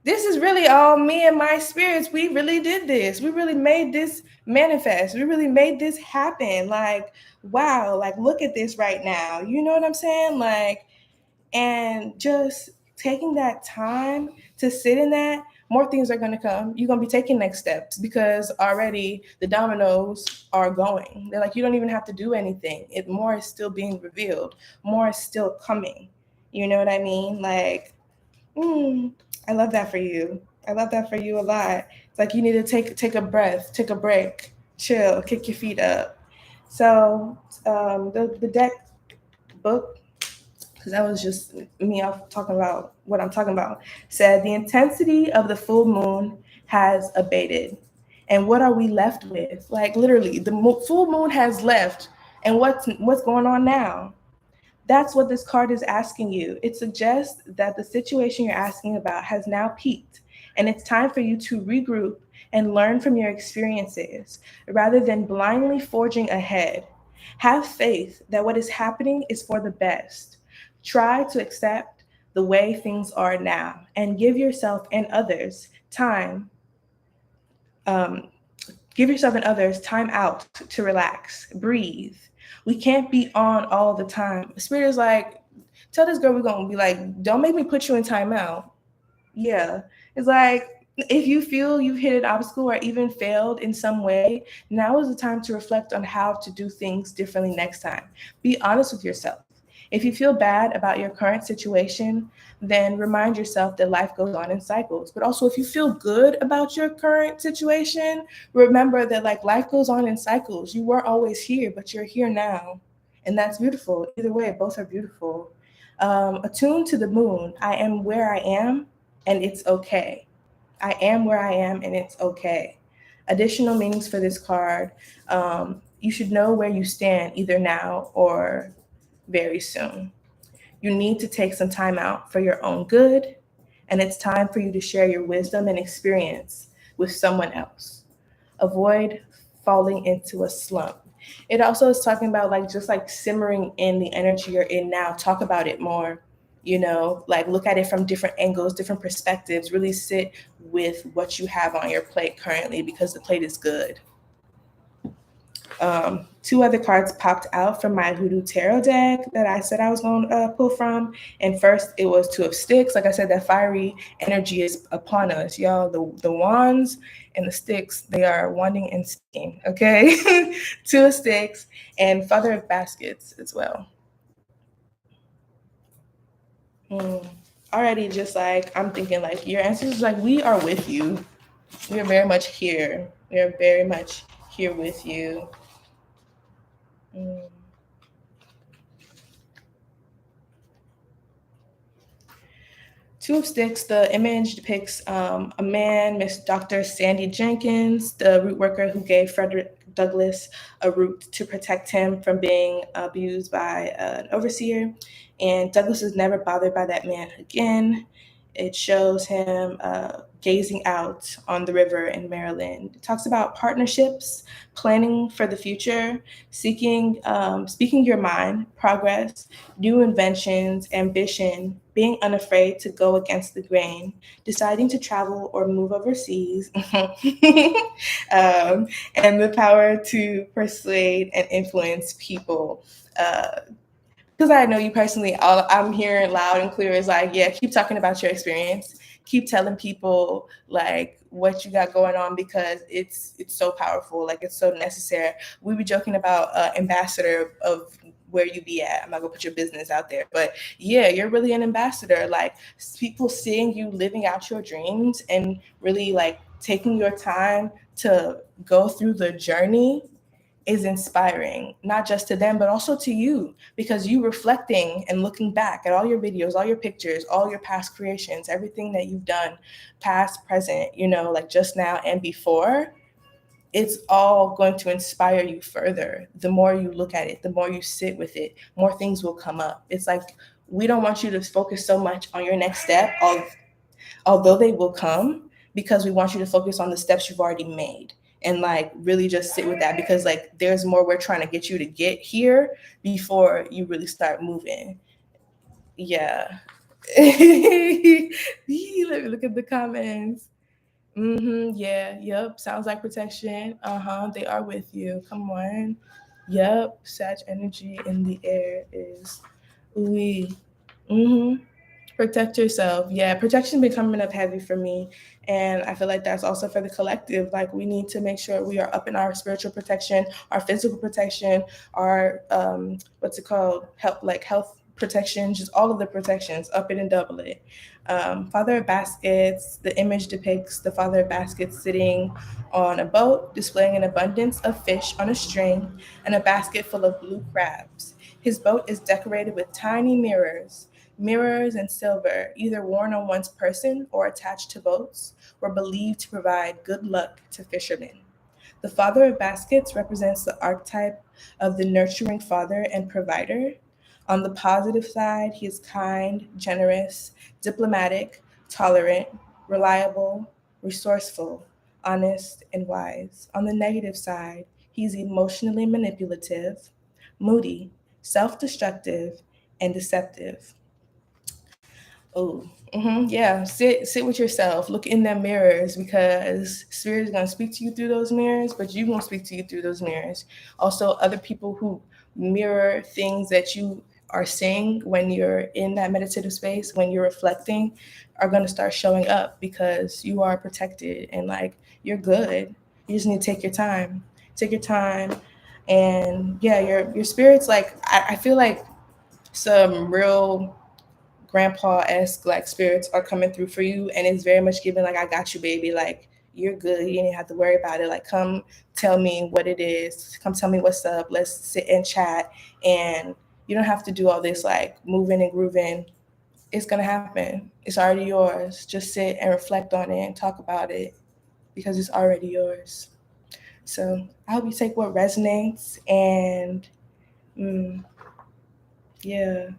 this is really all me and my spirits. We really did this. We really made this manifest. We really made this happen. Like, wow, like look at this right now. You know what I'm saying? Like, and just taking that time to sit in that, more things are going to come. You're going to be taking next steps because already the dominoes are going. They're like, you don't even have to do anything. More is still being revealed. More is still coming. You know what I mean? Like, I love that for you. I love that for you a lot. It's like you need to take a breath, take a break, chill, kick your feet up. So the deck book, because that was just me off talking about what I'm talking about, said the intensity of the full moon has abated. And what are we left with? Like literally, the full moon has left. And what's going on now? That's what this card is asking you. It suggests that the situation you're asking about has now peaked, and it's time for you to regroup and learn from your experiences rather than blindly forging ahead. Have faith that what is happening is for the best. Try to accept the way things are now and give yourself and others time. Um, Give yourself and others time out to relax, breathe. We can't be on all the time. Spirit is like, tell this girl we're gonna be like, don't make me put you in timeout. Yeah. It's like if you feel you've hit an obstacle or even failed in some way, now is the time to reflect on how to do things differently next time. Be honest with yourself. If you feel bad about your current situation, then remind yourself that life goes on in cycles. But also, if you feel good about your current situation, remember that like life goes on in cycles. You weren't always here, but you're here now. And that's beautiful. Either way, both are beautiful. Attuned to the moon, I am where I am, and it's okay. I am where I am, and it's okay. Additional meanings for this card. You should know where you stand either now or very soon. You need to take some time out for your own good, and it's time for you to share your wisdom and experience with someone else. Avoid falling into a slump. It also is talking about like just like simmering in the energy you're in now. Talk about it more. like look at it from different angles, different perspectives, really sit with what you have on your plate currently, because the plate is good. Two other cards popped out from my Hoodoo Tarot deck that I said I was going to pull from. And first, it was Two of Sticks. Like I said, that fiery energy is upon us, y'all. The wands and the sticks, they are wanding and speaking, okay? Two of Sticks and Father of Baskets as well. Already, just like I'm thinking, like your answers, like we are with you. We are very much here. We are very much here with you. Two of Sticks, the image depicts a man, Miss Dr. Sandy Jenkins, the root worker who gave Frederick Douglass a root to protect him from being abused by an overseer. And Douglass is never bothered by that man again. It shows him gazing out on the river in Maryland. It talks about partnerships, planning for the future, speaking your mind, progress, new inventions, ambition, being unafraid to go against the grain, deciding to travel or move overseas, and the power to persuade and influence people. Because I know you personally, all I'm hearing loud and clear is like, yeah, keep talking about your experience. Keep telling people like what you got going on, because it's so powerful. Like it's so necessary. We were joking about ambassador of where you be at. I'm not gonna put your business out there, but yeah, you're really an ambassador. Like people seeing you living out your dreams and really like taking your time to go through the journey is inspiring, not just to them, but also to you, because you reflecting and looking back at all your videos, all your pictures, all your past creations, everything that you've done, past, present, like just now and before, it's all going to inspire you further. The more you look at it, the more you sit with it, more things will come up. It's like, we don't want you to focus so much on your next step, although they will come, because we want you to focus on the steps you've already made and like really just sit with that, because like there's more we're trying to get you to get here before you really start moving. Yeah. Let me look at the comments. Yeah, yep. Sounds like protection. They are with you. Come on. Yep. Sag energy in the air is ooey. Protect yourself. Yeah, protection been coming up heavy for me. And I feel like that's also for the collective. Like we need to make sure we are up in our spiritual protection, our physical protection, our what's it called? Health protection, just all of the protections, up it and double it. Father of Baskets, the image depicts the Father of Baskets sitting on a boat, displaying an abundance of fish on a string and a basket full of blue crabs. His boat is decorated with tiny mirrors. Mirrors and silver, either worn on one's person or attached to boats, were believed to provide good luck to fishermen. The Father of Baskets represents the archetype of the nurturing father and provider. On the positive side, he is kind, generous, diplomatic, tolerant, reliable, resourceful, honest, and wise. On the negative side, he's emotionally manipulative, moody, self destructive, and deceptive. Oh, yeah. Sit with yourself. Look in them mirrors, because spirit is gonna speak to you through those mirrors, but you gonna speak to you through those mirrors. Also, other people who mirror things that you are saying when you're in that meditative space, when you're reflecting, are gonna start showing up, because you are protected and like you're good. You just need to take your time. Take your time, and yeah, your spirit's like I feel like some real grandpa-esque like spirits are coming through for you, and it's very much given like, I got you, baby, like you're good, you didn't have to worry about it, like come tell me what it is, come tell me what's up, let's sit and chat. And you don't have to do all this like moving and grooving. It's gonna happen. It's already yours. Just sit and reflect on it and talk about it, because it's already yours. So I hope you take what resonates, and yeah.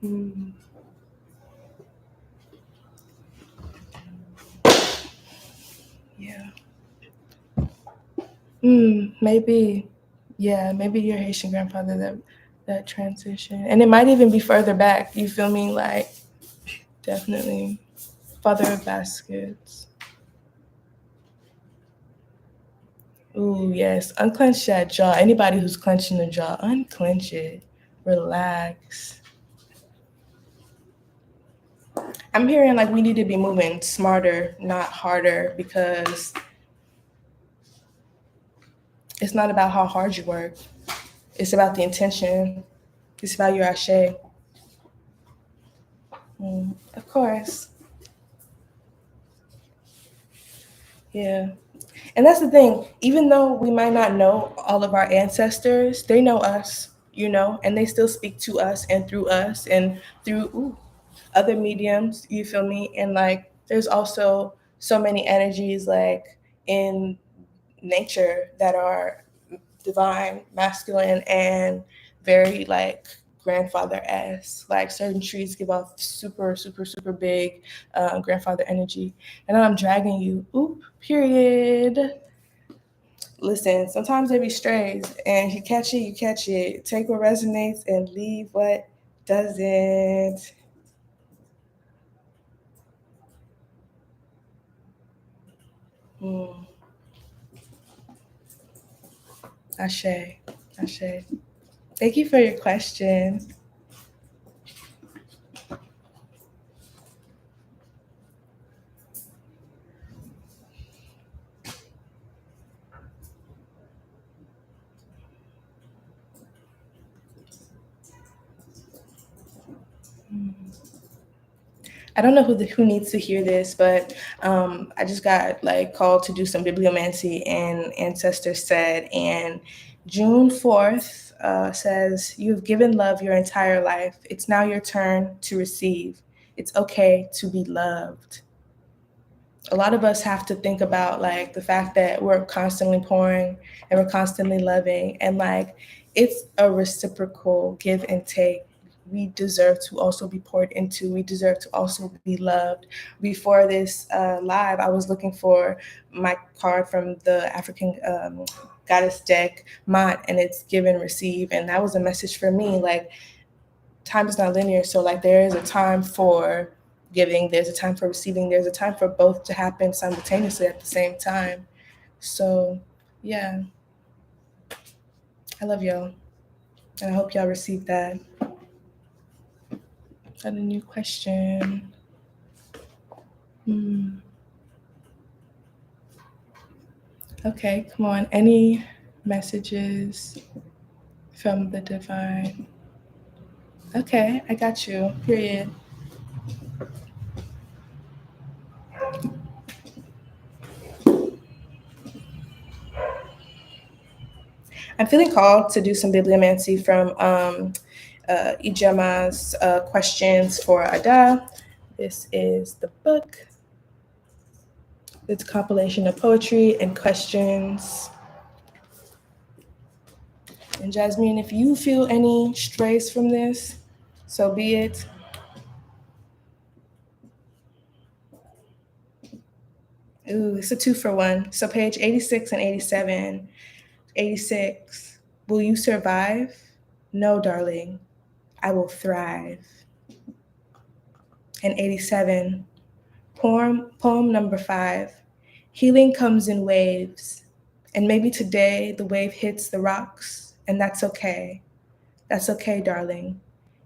Mm. Yeah. Maybe. Yeah, maybe your Haitian grandfather that that transition. And it might even be further back, you feel me? Like, definitely. Father of baskets. Ooh, yes. Unclench that jaw. Anybody who's clenching the jaw, unclench it. Relax. I'm hearing like we need to be moving smarter, not harder, because it's not about how hard you work. It's about the intention. It's about your ashe. Of course. Yeah. And that's the thing. Even though we might not know all of our ancestors, they know us, and they still speak to us and through other mediums, you feel me? And like there's also so many energies like in nature that are divine, masculine, and very like grandfather-esque. Like certain trees give off super, super, super big grandfather energy. And I'm dragging you. Oop, period. Listen, sometimes they be strays, and you catch it, you catch it. Take what resonates and leave what doesn't. Mm. Ashe, Ashe. Thank you for your question. I don't know who needs to hear this, but I just got like called to do some bibliomancy, and ancestors said, and June 4th says, "You've given love your entire life. It's now your turn to receive. It's okay to be loved." A lot of us have to think about like the fact that we're constantly pouring and we're constantly loving, and like it's a reciprocal give and take. We deserve to also be poured into. We deserve to also be loved. Before this live, I was looking for my card from the African goddess deck, Mott, and it's give and receive, and that was a message for me. Like time is not linear, so like there is a time for giving, there's a time for receiving, there's a time for both to happen simultaneously at the same time. So yeah, I love y'all, and I hope y'all receive that. Got a new question. Okay, come on. Any messages from the divine? Okay, I got you. Period. I'm feeling called to do some bibliomancy from Ijema's questions for Ada. This is the book. It's a compilation of poetry and questions. And Jasmine, if you feel any strays from this, so be it. Ooh, it's a 2-for-1. So page 86 and 87. 86. Will you survive? No, darling. I will thrive. And 87. Poem number 5. Healing comes in waves. And maybe today the wave hits the rocks, and that's okay. That's okay, darling.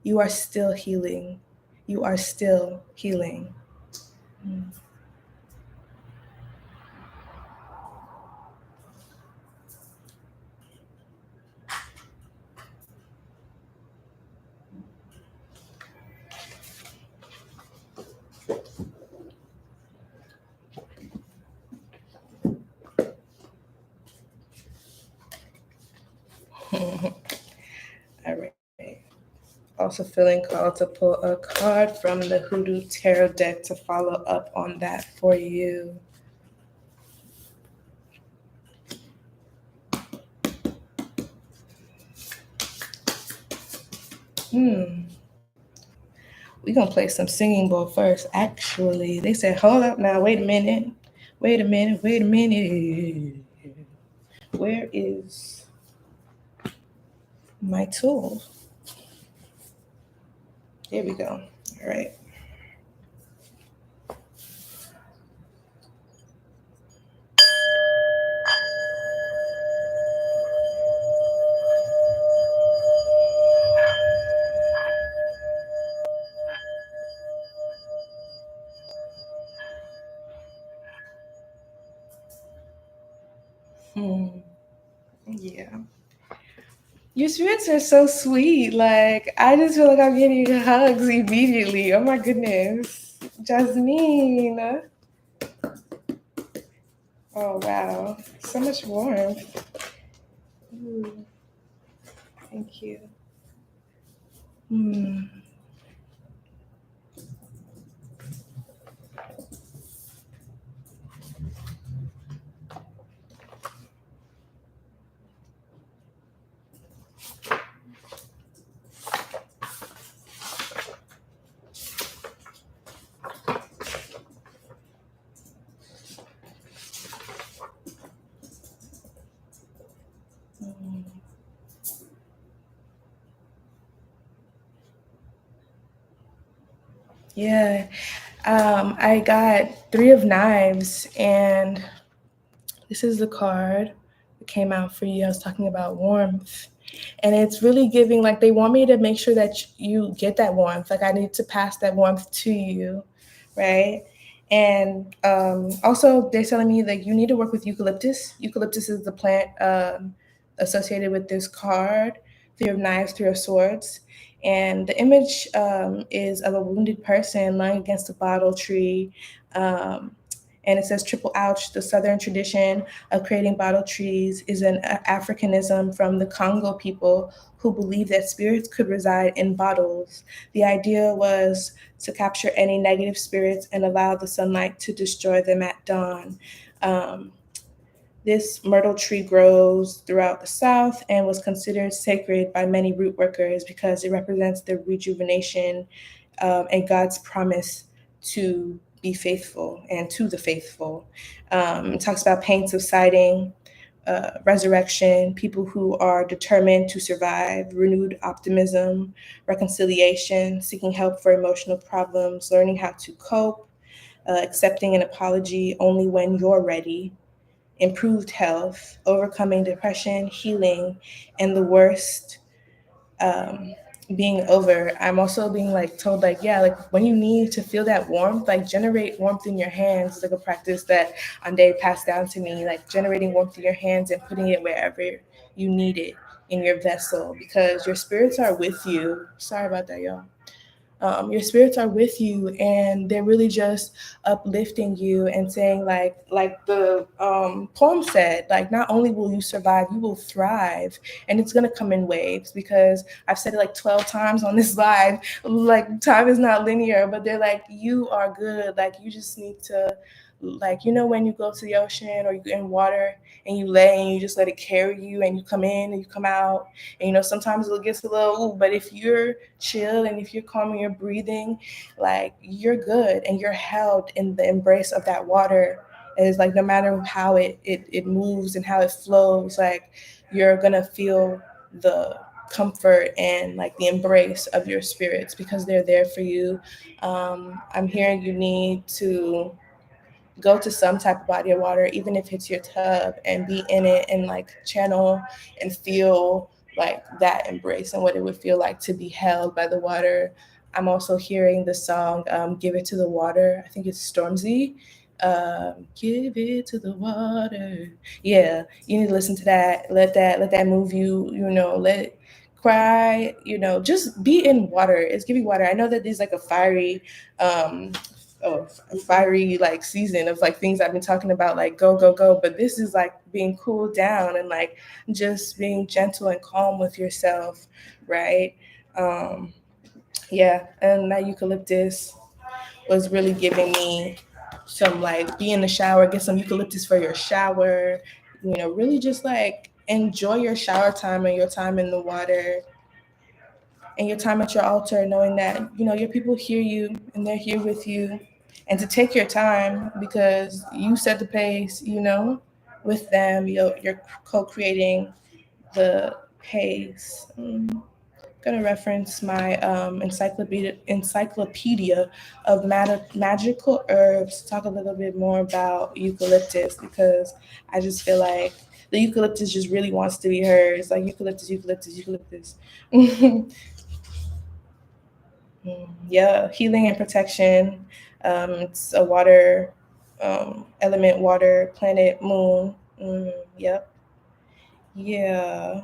You are still healing. You are still healing. All right. Also feeling called to pull a card from the Hoodoo Tarot deck to follow up on that for you. We're going to play some Singing Bowl first. Actually, they said, hold up now, wait a minute. Wait a minute, wait a minute. Where is my tool? There we go. All right. Yeah. Your spirits are so sweet. Like, I just feel like I'm getting hugs immediately. Oh my goodness. Jasmine. Oh wow. So much warmth. Ooh, thank you. Hmm. Yeah. I got 3 of Knives, and this is the card that came out for you. I was talking about warmth. And it's really giving, like, they want me to make sure that you get that warmth. Like, I need to pass that warmth to you, right? And also, they're telling me, like, you need to work with eucalyptus. Eucalyptus is the plant associated with this card, 3 of Knives, 3 of Swords. And the image is of a wounded person lying against a bottle tree. Um, and it says triple ouch. The southern tradition of creating bottle trees is an Africanism from the Congo people who believed that spirits could reside in bottles. The idea was to capture any negative spirits and allow the sunlight to destroy them at dawn. Um, this myrtle tree grows throughout the South and was considered sacred by many root workers because it represents the rejuvenation and God's promise to be faithful and to the faithful. It talks about pain subsiding, resurrection, people who are determined to survive, renewed optimism, reconciliation, seeking help for emotional problems, learning how to cope, accepting an apology only when you're ready, improved health, overcoming depression, healing, and the worst um, being over. I'm also being like told, like, yeah, like when you need to feel that warmth, like generate warmth in your hands, like a practice that Ande passed down to me, like generating warmth in your hands and putting it wherever you need it in your vessel, because your spirits are with you. Sorry about that, y'all. Your spirits are with you, and they're really just uplifting you and saying, like the poem said, like, not only will you survive, you will thrive. And it's going to come in waves, because I've said it like 12 times on this live, like time is not linear, but they're like, you are good, like you just need to, like, when you go to the ocean or you're in water and you lay and you just let it carry you, and you come in and you come out, and sometimes it gets a little ooh, but if you're chill and if you're calm and you're breathing, like, you're good and you're held in the embrace of that water. And it's like, no matter how it moves and how it flows, like, you're gonna feel the comfort and like the embrace of your spirits, because they're there for you. I'm hearing you need to go to some type of body of water, even if it's your tub, and be in it and like channel and feel like that embrace and what it would feel like to be held by the water. I'm also hearing the song Give It to the Water. I think it's Stormzy. Give it to the water. Yeah, you need to listen to that. Let that move you, let it cry, just be in water. It's giving water. I know that there's like a um fiery like season of like things I've been talking about, like go go go, but this is like being cooled down and like just being gentle and calm with yourself, right? um yeah, and that eucalyptus was really giving me some, like, be in the shower, get some eucalyptus for your shower, really just like enjoy your shower time and your time in the water and your time at your altar, knowing that your people hear you and they're here with you, and to take your time because you set the pace. With them, you're co-creating the pace. going to reference my encyclopedia of magical herbs to talk a little bit more about eucalyptus, because I just feel like the eucalyptus just really wants to be heard. It's like eucalyptus, eucalyptus, eucalyptus. Yeah, healing and protection. It's a water element, water, planet, moon. Yep. Yeah.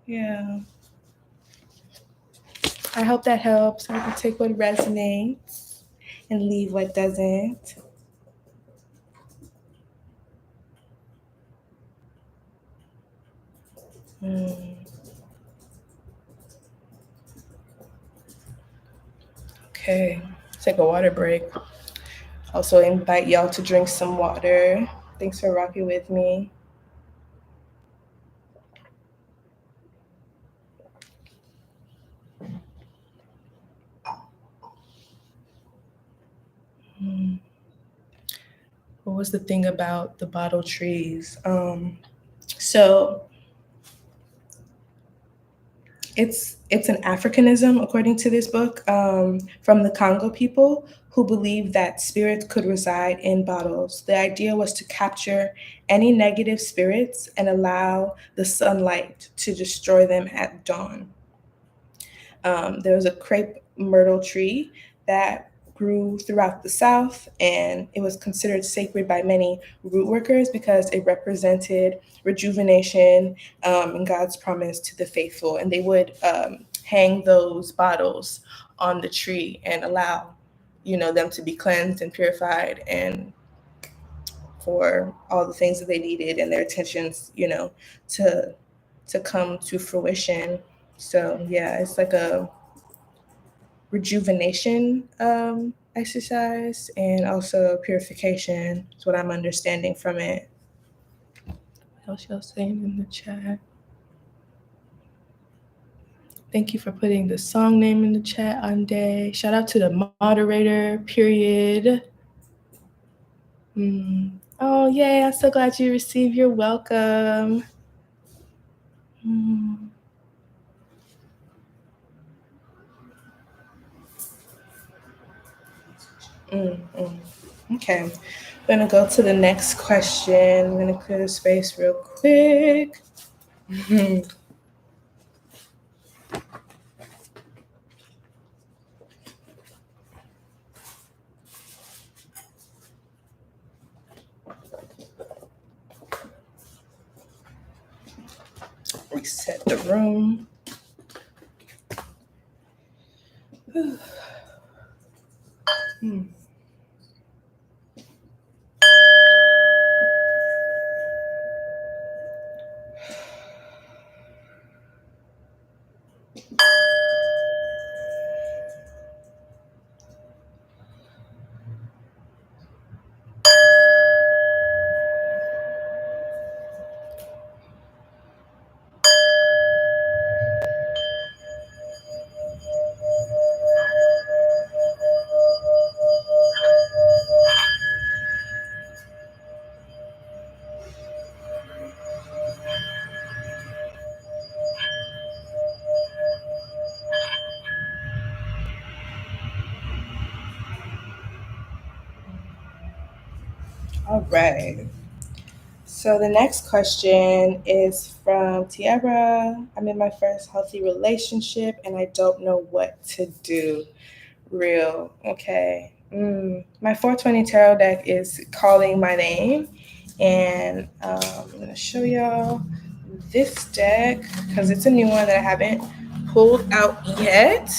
Yeah. I hope that helps. I can take what resonates and leave what doesn't. Mm. Okay, take a water break. Also, invite y'all to drink some water. Thanks for rocking with me. Mm. What was the thing about the bottle trees? So it's an Africanism, according to this book, from the Congo people who believed that spirits could reside in bottles. The idea was to capture any negative spirits and allow the sunlight to destroy them at dawn. There was a crepe myrtle tree that grew throughout the South, and it was considered sacred by many root workers because it represented rejuvenation and God's promise to the faithful. And they would hang those bottles on the tree and allow, them to be cleansed and purified, and for all the things that they needed and their intentions, to come to fruition. So yeah, it's like a rejuvenation exercise and also purification is what I'm understanding from it. What else y'all saying in the chat? Thank you for putting the song name in the chat, Ande. Shout out to the moderator, period. Oh, yay. I'm so glad you received your welcome. Okay. I'm going to go to the next question. I'm going to clear the space real quick. Reset the room. All right. So the next question is from Tiara. I'm in my first healthy relationship and I don't know what to do. Real. Okay. My 420 tarot deck is calling my name. And I'm going to show y'all this deck because it's a new one that I haven't pulled out yet.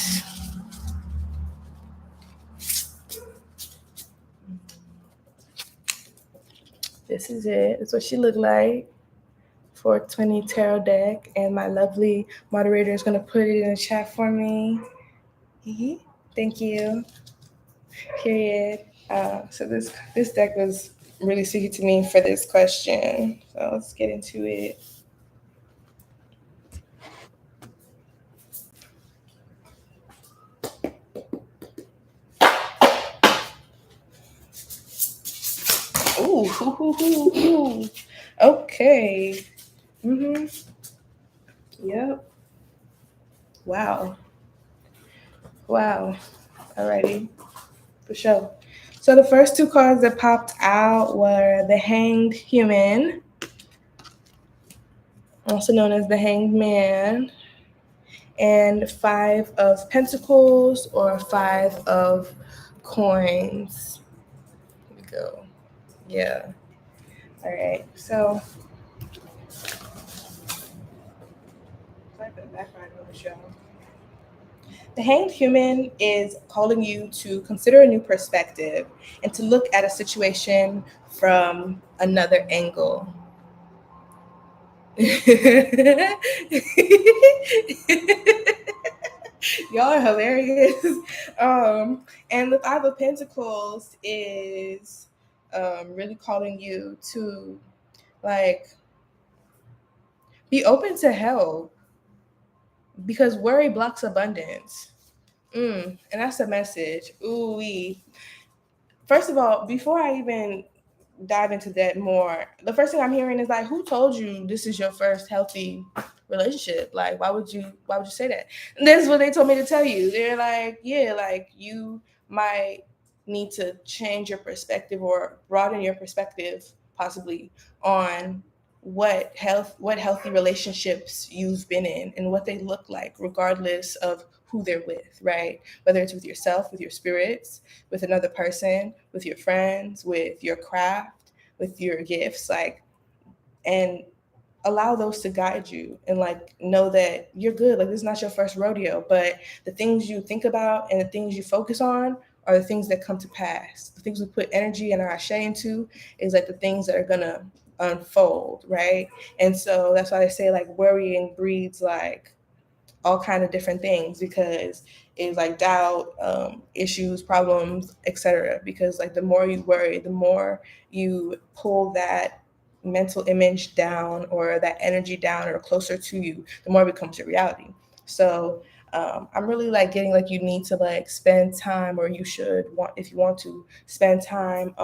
This is it. That's what she looked like. 420 tarot deck, and my lovely moderator is going to put it in the chat for me. Thank you. Period. So this deck was really speaking to me for this question. So let's get into it. Ooh. Okay. Yep. Wow. Wow. Alrighty. For sure. So the first two cards that popped out were the Hanged Human, also known as the Hanged Man, and Five of Pentacles or Five of Coins. Here we go. Yeah. All right. So, the background on the show. The Hanged Human is calling you to consider a new perspective and to look at a situation from another angle. Y'all are hilarious. And the Five of Pentacles is really calling you to like be open to help because worry blocks abundance. And that's a message. Ooh wee. First of all, before I even dive into that more, the first thing I'm hearing is like, who told you this is your first healthy relationship? Like, why would you say that? And this is what they told me to tell you. They're like, yeah, like you might need to change your perspective or broaden your perspective possibly on what healthy relationships you've been in and what they look like regardless of who they're with, right? Whether it's with yourself, with your spirits, with another person, with your friends, with your craft, with your gifts, like, and allow those to guide you and like know that you're good. Like, this is not your first rodeo, but the things you think about and the things you focus on are the things that come to pass. The things we put energy and our ashe into is like the things that are gonna unfold, right? And so that's why they say like worrying breeds like all kind of different things because it's like doubt, issues, problems, etc. Because like the more you worry, the more you pull that mental image down or that energy down or closer to you, the more it becomes your reality. So I'm really like getting like you need to like spend time, or you should want, if you want to spend time,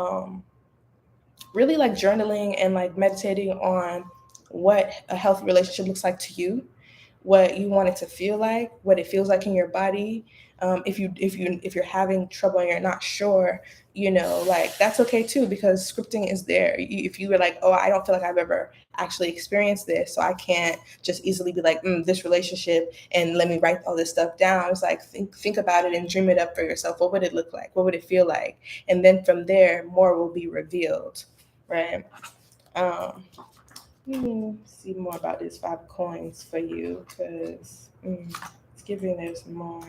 really like journaling and like meditating on what a healthy relationship looks like to you, what you want it to feel like, what it feels like in your body. If you're having trouble and you're not sure, like that's okay too, because scripting is there. If you were like, oh, I don't feel like I've ever actually experienced this, so I can't just easily be like, this relationship, and let me write all this stuff down. It's like think about it and dream it up for yourself. What would it look like? What would it feel like? And then from there, more will be revealed, right? Um, see more about these five coins for you because it's giving there's more.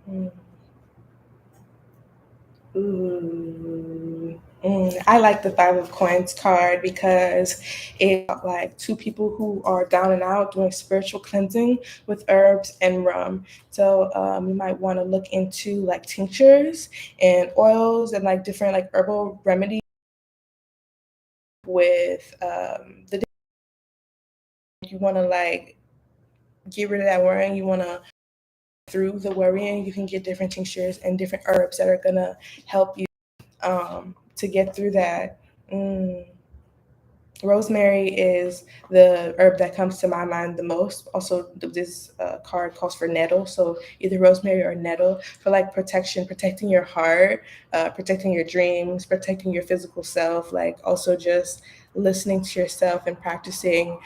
Mm. Ooh. I like the Five of Coins card because it's like two people who are down and out doing spiritual cleansing with herbs and rum. So you might want to look into like tinctures and oils and like different like herbal remedies with the. You want to like get rid of that worrying. You want to through the worrying. You can get different tinctures and different herbs that are gonna help you to get through that. Mm. Rosemary is the herb that comes to my mind the most. Also, this card calls for nettle, so either rosemary or nettle for like protection, protecting your heart, protecting your dreams, protecting your physical self. Like also just listening to yourself and practicing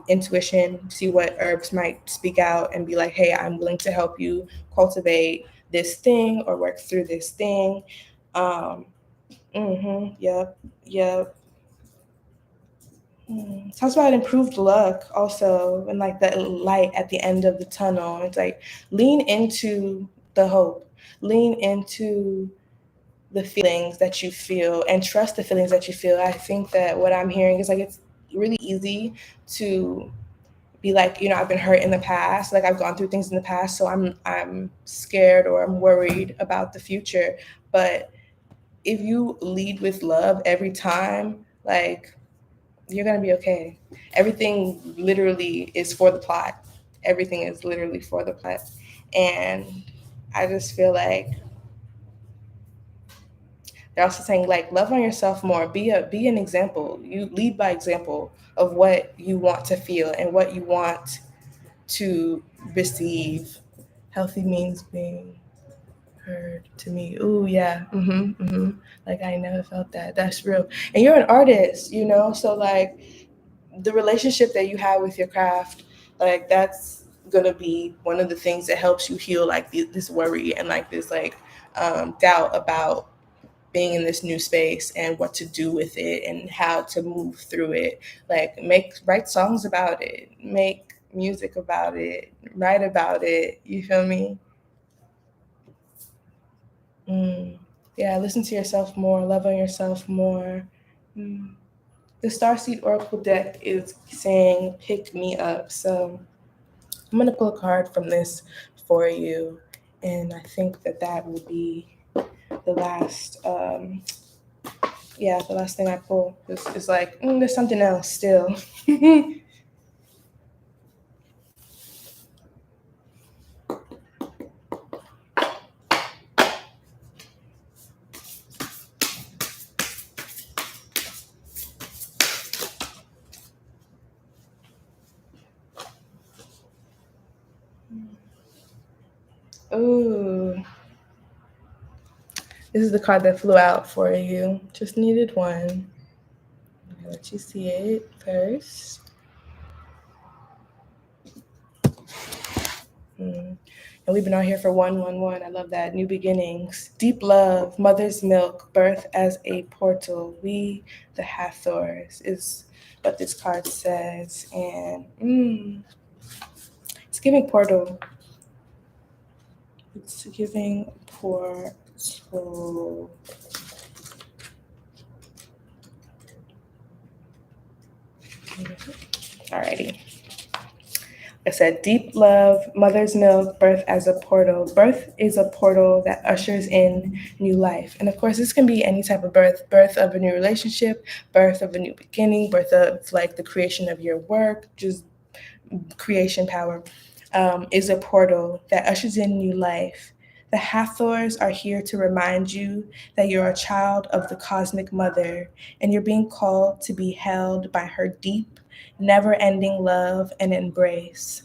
intuition. See what herbs might speak out and be like, "Hey, I'm willing to help you cultivate this thing or work through this thing." Um, yep. Yep. Talks about improved luck also, and like the light at the end of the tunnel. It's like lean into the hope, lean into the feelings that you feel, and trust the feelings that you feel. I think that what I'm hearing is like it's really easy to be like, I've been hurt in the past, like I've gone through things in the past, so I'm scared or I'm worried about the future. But if you lead with love every time, like you're gonna be okay. Everything literally is for the plot. Everything is literally for the plot. And I just feel like They're also saying like love on yourself more. Be an example. You lead by example of what you want to feel and what you want to receive. Healthy means being heard to me. Ooh, yeah. Like I never felt that. That's real. And you're an artist, you know. So like the relationship that you have with your craft, like that's gonna be one of the things that helps you heal like this worry and like this like doubt about being in this new space and what to do with it and how to move through it. Like write songs about it, make music about it, write about it. You feel me? Mm. Yeah, listen to yourself more, love on yourself more. Mm. The Starseed Oracle deck is saying pick me up. So I'm going to pull a card from this for you. And I think that that will be the last, the last thing I pull. It's like, there's something else still. Ooh, this is the card that flew out for you. Just needed one. I'll let you see it first. Mm. And we've been out here for 111. I love that. New beginnings. Deep love, mother's milk, birth as a portal. We, the Hathors, is what this card says. And it's giving portal. It's giving portal. Alrighty. I said deep love, mother's milk, birth as a portal. Birth is a portal that ushers in new life. And of course, this can be any type of birth of a new relationship, birth of a new beginning, birth of like the creation of your work, just creation power, is a portal that ushers in new life. The Hathors are here to remind you that you're a child of the cosmic mother and you're being called to be held by her deep, never ending love and embrace.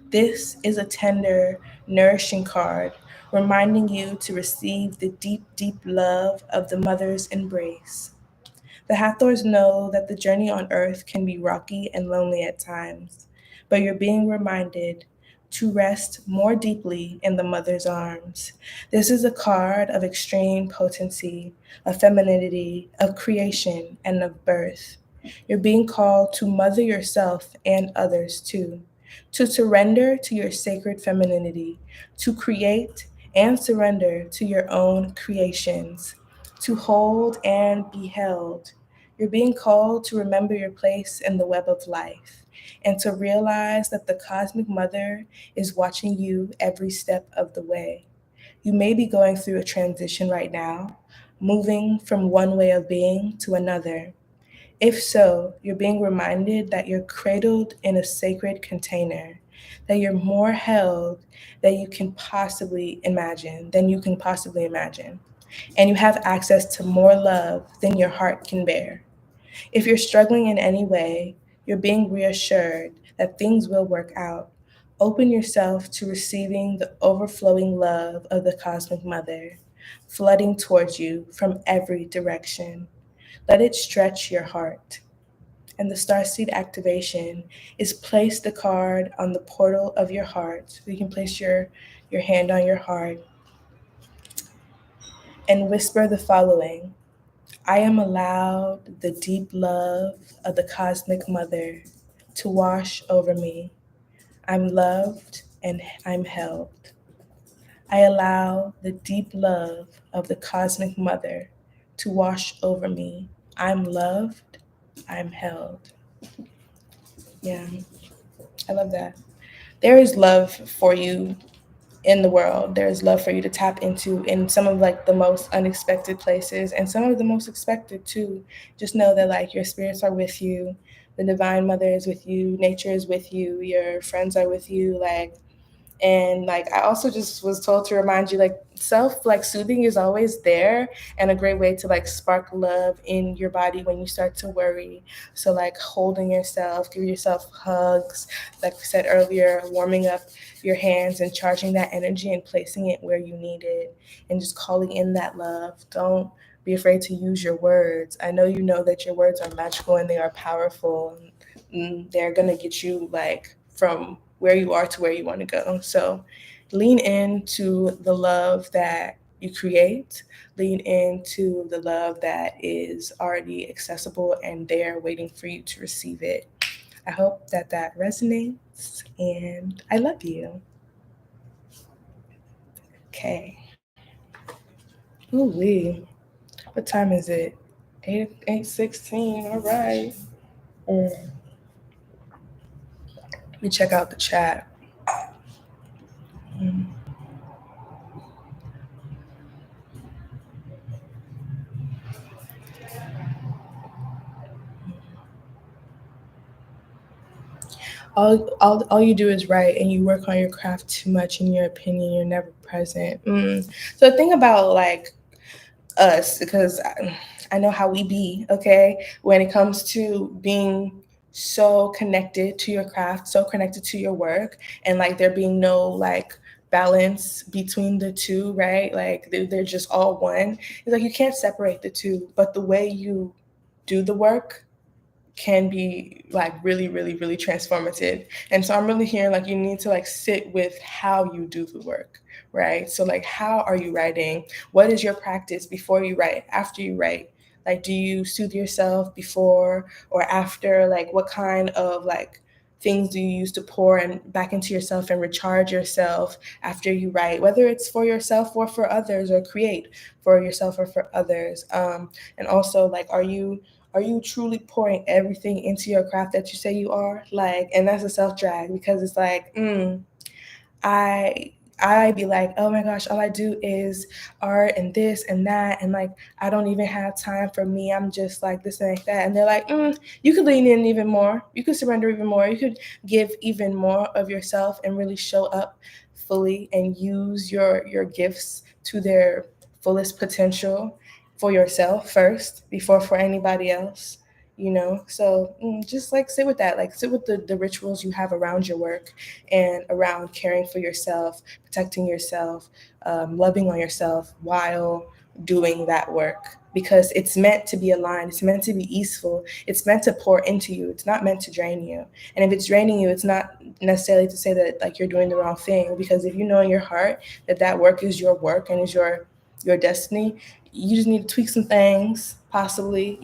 This is a tender, nourishing card reminding you to receive the deep, deep love of the mother's embrace. The Hathors know that the journey on Earth can be rocky and lonely at times, but you're being reminded to rest more deeply in the mother's arms. This is a card of extreme potency, of femininity, of creation, and of birth. You're being called to mother yourself and others too, to surrender to your sacred femininity, to create and surrender to your own creations, to hold and be held. You're being called to remember your place in the web of life and to realize that the cosmic mother is watching you every step of the way. You may be going through a transition right now, moving from one way of being to another. If so, you're being reminded that you're cradled in a sacred container, that you're more held than you can possibly imagine, and you have access to more love than your heart can bear. If you're struggling in any way, you're being reassured that things will work out. Open yourself to receiving the overflowing love of the Cosmic Mother, flooding towards you from every direction. Let it stretch your heart. And the Starseed activation is place the card on the portal of your heart. So you can place your hand on your heart and whisper the following: I am allowed the deep love of the Cosmic Mother to wash over me. I'm loved and I'm held. I allow the deep love of the Cosmic Mother to wash over me. I'm loved, I'm held. Yeah, I love that. There is love for you in the world. There's love for you to tap into in some of like the most unexpected places and some of the most expected too. Just know that like your spirits are with you, the divine mother is with you, nature is with you, your friends are with you. Like And like I also just was told to remind you, like self like soothing is always there, and a great way to like spark love in your body when you start to worry. So like holding yourself, give yourself hugs, like we said earlier, warming up your hands and charging that energy and placing it where you need it, and just calling in that love. Don't be afraid to use your words. I know that your words are magical and they are powerful. They're going to get you like from where you are to where you want to go. So lean into the love that you create, lean into the love that is already accessible and there waiting for you to receive it. I hope that that resonates, and I love you. Okay. Ooh wee. What time is it? 8:16. All right. Let me check out the chat. Mm. All you do is write, and you work on your craft too much. In your opinion, you're never present. So the thing about like us, because I know how we be, okay, when it comes to being so connected to your craft, so connected to your work, and like there being no like balance between the two, right? Like they're just all one. It's like you can't separate the two, but the way you do the work can be like really, really, really transformative. And so I'm really hearing like you need to like sit with how you do the work, right? So like how are you writing? What is your practice before you write, after you write? Like do you soothe yourself before or after? Like what kind of like things do you use to pour and back into yourself and recharge yourself after you write, whether it's for yourself or for others, or create for yourself or for others? And also like are you truly pouring everything into your craft that you say you are? Like, and that's a self drag, because it's like, I I be like, oh my gosh, all I do is art and this and that, and like I don't even have time for me. I'm just like this and like that, and they're like, you could lean in even more. You could surrender even more. You could give even more of yourself and really show up fully and use your gifts to their fullest potential for yourself first before for anybody else. So just like sit with that, like sit with the rituals you have around your work and around caring for yourself, protecting yourself, loving on yourself while doing that work, because it's meant to be aligned, it's meant to be easeful, it's meant to pour into you, it's not meant to drain you. And if it's draining you, it's not necessarily to say that like you're doing the wrong thing, because if you know in your heart that that work is your work and is your destiny, you just need to tweak some things, possibly,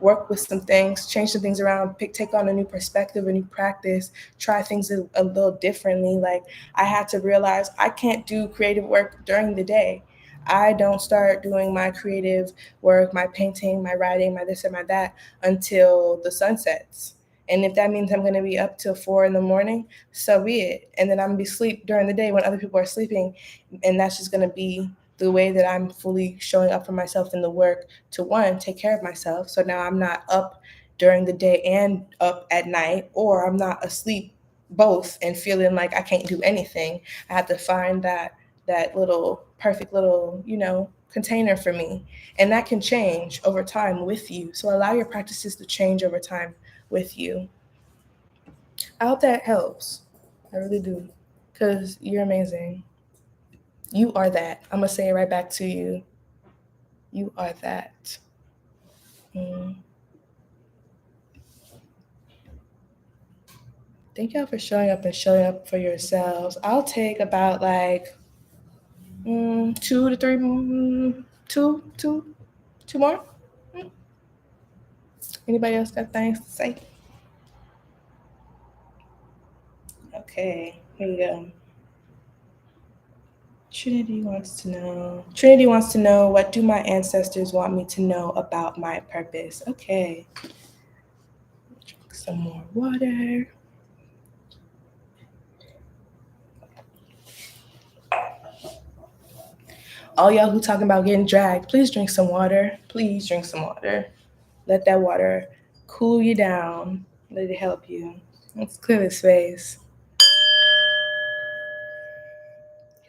work with some things, change some things around, take on a new perspective, a new practice, try things a little differently. Like I had to realize I can't do creative work during the day. I don't start doing my creative work, my painting, my writing, my this and my that until the sun sets. And if that means I'm going to be up till 4 in the morning, so be it. And then I'm going to be asleep during the day when other people are sleeping. And that's just going to be the way that I'm fully showing up for myself in the work to, one, take care of myself. So now I'm not up during the day and up at night, or I'm not asleep both and feeling like I can't do anything. I have to find that little perfect little, container for me. And that can change over time with you. So allow your practices to change over time with you. I hope that helps. I really do. Because you're amazing. You are that. I'm going to say it right back to you. You are that. Mm. Thank y'all for showing up and showing up for yourselves. I'll take about like 2 to 3, two more. Mm. Anybody else got things to say? Okay, here we go. Trinity wants to know, what do my ancestors want me to know about my purpose? Okay. Drink some more water. All y'all who talking about getting dragged, please drink some water. Please drink some water. Let that water cool you down. Let it help you. Let's clear the space.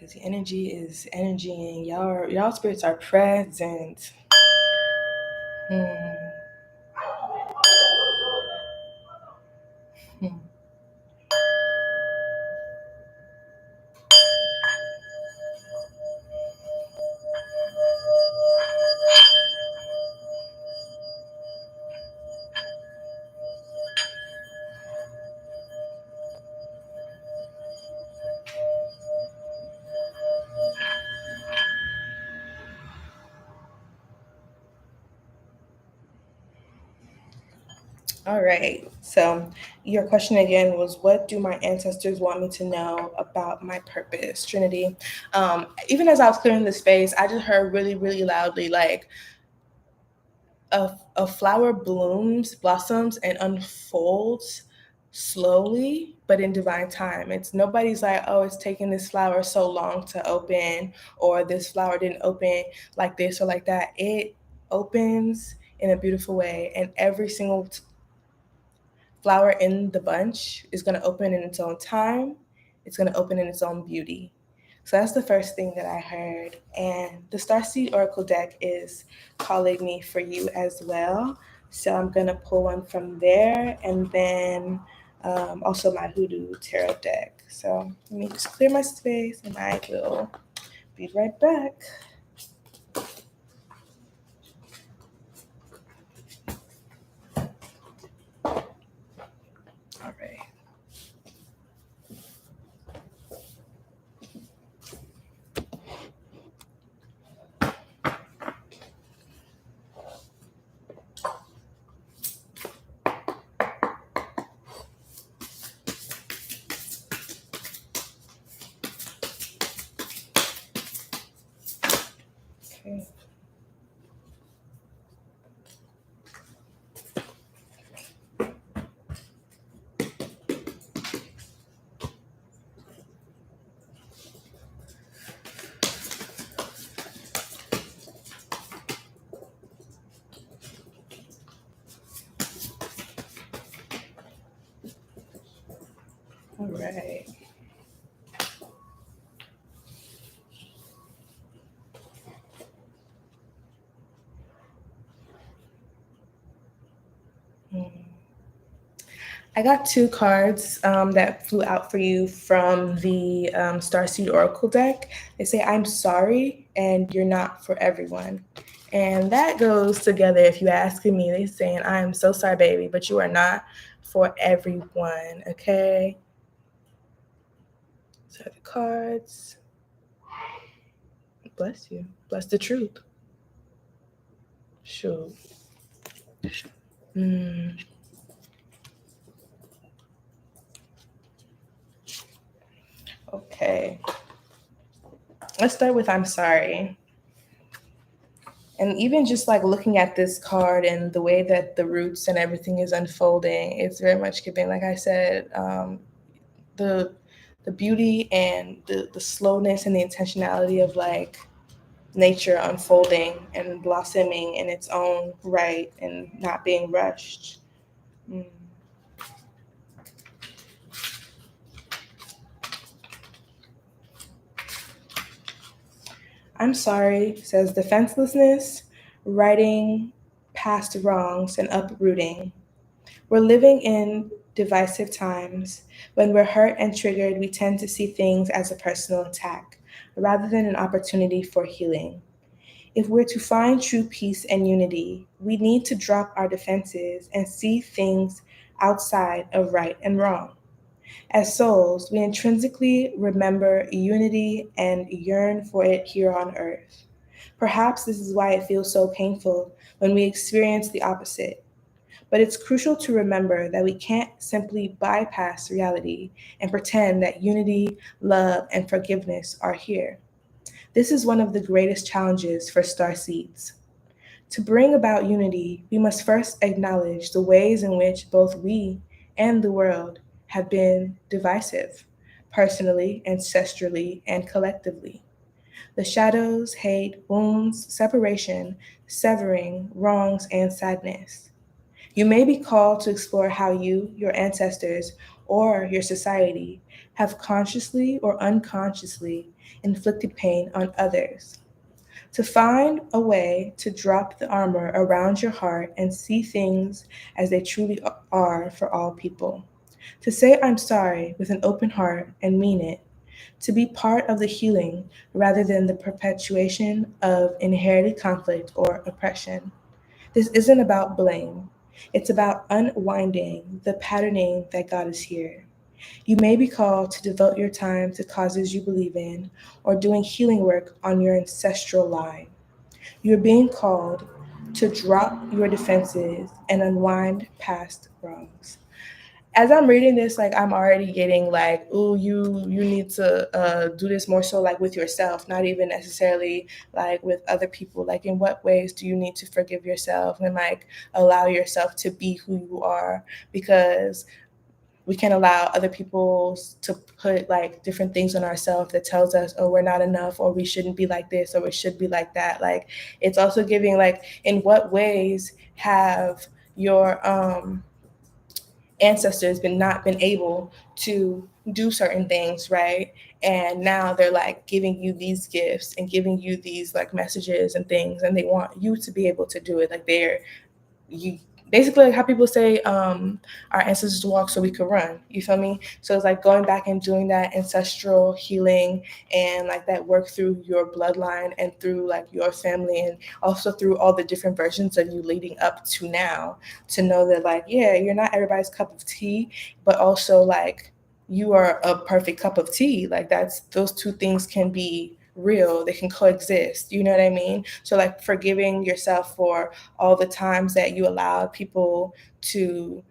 because the energy is energy, and y'all spirits are present. Hmm. Hmm. All right. So your question again was, what do my ancestors want me to know about my purpose, Trinity? Even as I was clearing the space, I just heard really, really loudly, like a flower blossoms, and unfolds slowly, but in divine time. It's nobody's like, oh, it's taking this flower so long to open, or this flower didn't open like this or like that. It opens in a beautiful way, and every single flower in the bunch is going to open in its own time. It's going to open in its own beauty. So that's the first thing that I heard. And the Starseed Oracle deck is calling me for you as well. So I'm going to pull one from there, and then also my Hoodoo Tarot deck. So let me just clear my space, and I will be right back. All right. Okay. All right. I got two cards that flew out for you from the Starseed Oracle deck. They say, I'm sorry, and you're not for everyone. And that goes together, if you ask me. They're saying, I'm so sorry, baby, but you are not for everyone, okay? So the cards. Bless you. Bless the truth. Sure. Mm. Okay. Let's start with I'm sorry. And even just like looking at this card and the way that the roots and everything is unfolding, it's very much giving, like I said, the beauty and the slowness and the intentionality of like nature unfolding and blossoming in its own right and not being rushed. Mm. I'm sorry, says defenselessness, righting past wrongs and uprooting. We're living in divisive times. When we're hurt and triggered, we tend to see things as a personal attack rather than an opportunity for healing. If we're to find true peace and unity, we need to drop our defenses and see things outside of right and wrong. As souls, we intrinsically remember unity and yearn for it here on earth. Perhaps this is why it feels so painful when we experience the opposite. But it's crucial to remember that we can't simply bypass reality and pretend that unity, love, and forgiveness are here. This is one of the greatest challenges for star seeds. To bring about unity, we must first acknowledge the ways in which both we and the world have been divisive, personally, ancestrally, and collectively. The shadows, hate, wounds, separation, severing, wrongs, and sadness. You may be called to explore how you, your ancestors, or your society have consciously or unconsciously inflicted pain on others. To find a way to drop the armor around your heart and see things as they truly are for all people. To say I'm sorry with an open heart and mean it. To be part of the healing rather than the perpetuation of inherited conflict or oppression. This isn't about blame. It's about unwinding the patterning that got us here. You may be called to devote your time to causes you believe in or doing healing work on your ancestral line. You're being called to drop your defenses and unwind past wrongs. As I'm reading this, like I'm already getting like, ooh, you need to do this more so like with yourself, not even necessarily like with other people. Like, in what ways do you need to forgive yourself and like allow yourself to be who you are? Because we can't allow other people to put like different things on ourselves that tells us, oh, we're not enough, or we shouldn't be like this, or we should be like that. Like, it's also giving like, in what ways have your ancestors been not been able to do certain things, right? And now they're like giving you these gifts and giving you these like messages and things, and they want you to be able to do it. Like, they're you basically, like how people say our ancestors walk so we could run, you feel me? So it's like going back and doing that ancestral healing and like that work through your bloodline and through like your family, and also through all the different versions of you leading up to now, to know that like, yeah, you're not everybody's cup of tea, but also like you are a perfect cup of tea. Like, that's, those two things can be real, they can coexist, you know what I mean? So like forgiving yourself for all the times that you allowed people to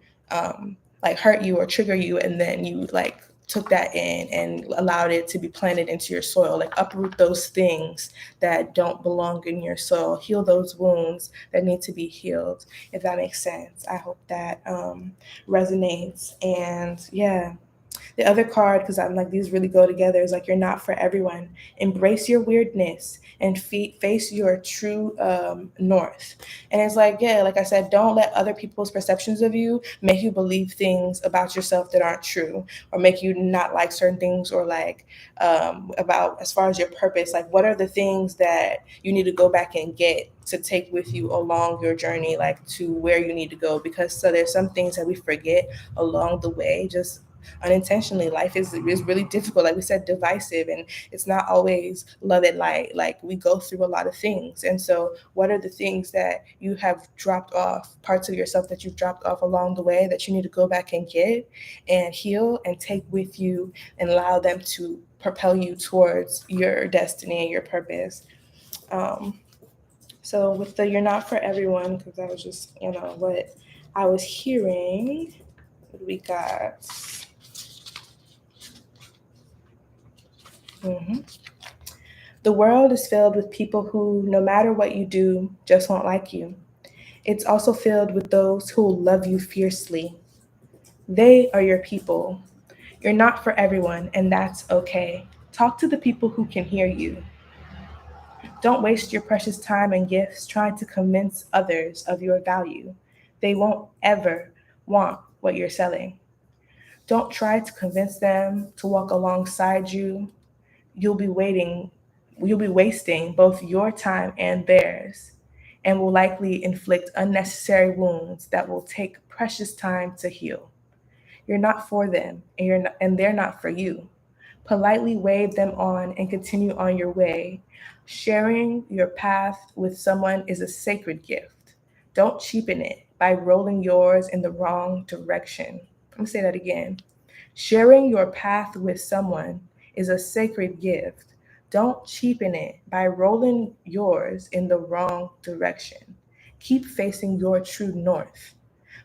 like hurt you or trigger you, and then you like took that in and allowed it to be planted into your soil. Like, uproot those things that don't belong in your soil, heal those wounds that need to be healed, if that makes sense. I hope that resonates. And yeah, the other card, because I'm like, these really go together, is like, you're not for everyone. Embrace your weirdness and face your true north. And it's like, yeah, like I said, don't let other people's perceptions of you make you believe things about yourself that aren't true, or make you not like certain things, or like about, as far as your purpose, like what are the things that you need to go back and get to take with you along your journey, like to where you need to go. Because so there's some things that we forget along the way, just unintentionally. Life is really difficult, like we said, divisive, and it's not always love and light. Like, we go through a lot of things, and so what are the things that you have dropped off, parts of yourself that you've dropped off along the way, that you need to go back and get and heal and take with you, and allow them to propel you towards your destiny and your purpose. um, so with the, you're not for everyone, because that was just, what I was hearing. We got Mhm. The world is filled with people who, no matter what you do, just won't like you. It's also filled with those who will love you fiercely. They are your people. You're not for everyone, and that's okay. Talk to the people who can hear you. Don't waste your precious time and gifts trying to convince others of your value. They won't ever want what you're selling. Don't try to convince them to walk alongside you. You'll be waiting, you'll be wasting both your time and theirs, and will likely inflict unnecessary wounds that will take precious time to heal. You're not for them, and they're not for you. Politely wave them on and continue on your way. Sharing your path with someone is a sacred gift. Don't cheapen it by rolling yours in the wrong direction. Let me say that again. Sharing your path with someone is a sacred gift. Don't cheapen it by rolling yours in the wrong direction. Keep facing your true north.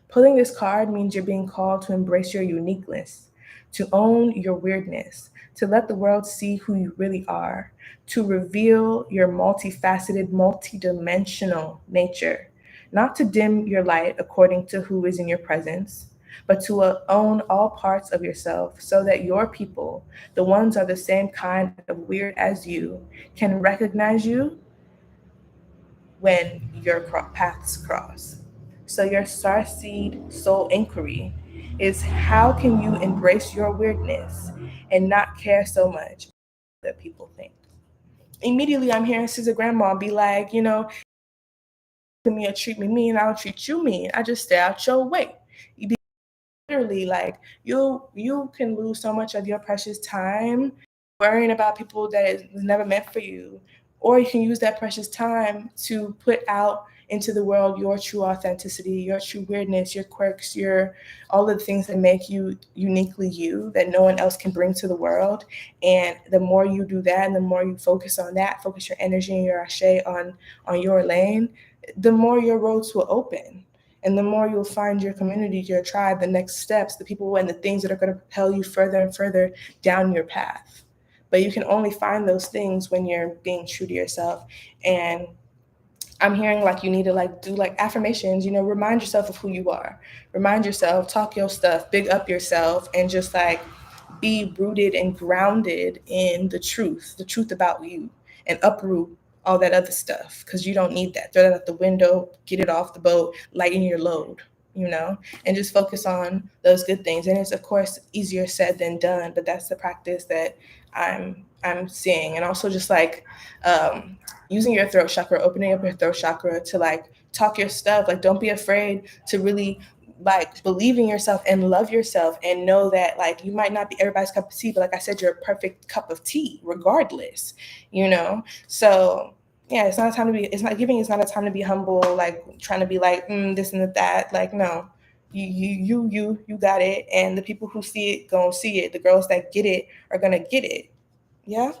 Pulling this card means you're being called to embrace your uniqueness, to own your weirdness, to let the world see who you really are, to reveal your multifaceted, multidimensional nature, not to dim your light according to who is in your presence, but to own all parts of yourself so that your people, the ones are the same kind of weird as you, can recognize you when your paths cross. So your starseed soul inquiry is how can you embrace your weirdness and not care so much that people think. Immediately I'm hearing Sister Grandma be like, to me or treat me mean, I don't treat you mean. I just stay out your way. You be literally like you can lose so much of your precious time worrying about people that is never meant for you, or you can use that precious time to put out into the world your true authenticity, your true weirdness, your quirks, your all of the things that make you uniquely you that no one else can bring to the world. And the more you do that, and the more you focus on that, focus your energy and your ashe on your lane, the more your roads will open, and the more you'll find your community, your tribe, the next steps, the people and the things that are going to propel you further and further down your path. But you can only find those things when you're being true to yourself. And I'm hearing like you need to like do like affirmations, remind yourself of who you are. Remind yourself, talk your stuff, big up yourself, and just like be rooted and grounded in the truth about you, and uproot all that other stuff because you don't need that. Throw that out the window, get it off the boat, lighten your load, and just focus on those good things. And it's of course easier said than done, but that's the practice that I'm seeing. And also just like using your throat chakra, opening up your throat chakra to like talk your stuff. Like don't be afraid to really like believe in yourself and love yourself, and know that like you might not be everybody's cup of tea, but like I said, you're a perfect cup of tea regardless, So yeah, it's not a time to be humble, like trying to be like this and that. Like no, you got it, and the people who see it gonna see it. The girls that get it are gonna get it. Yeah.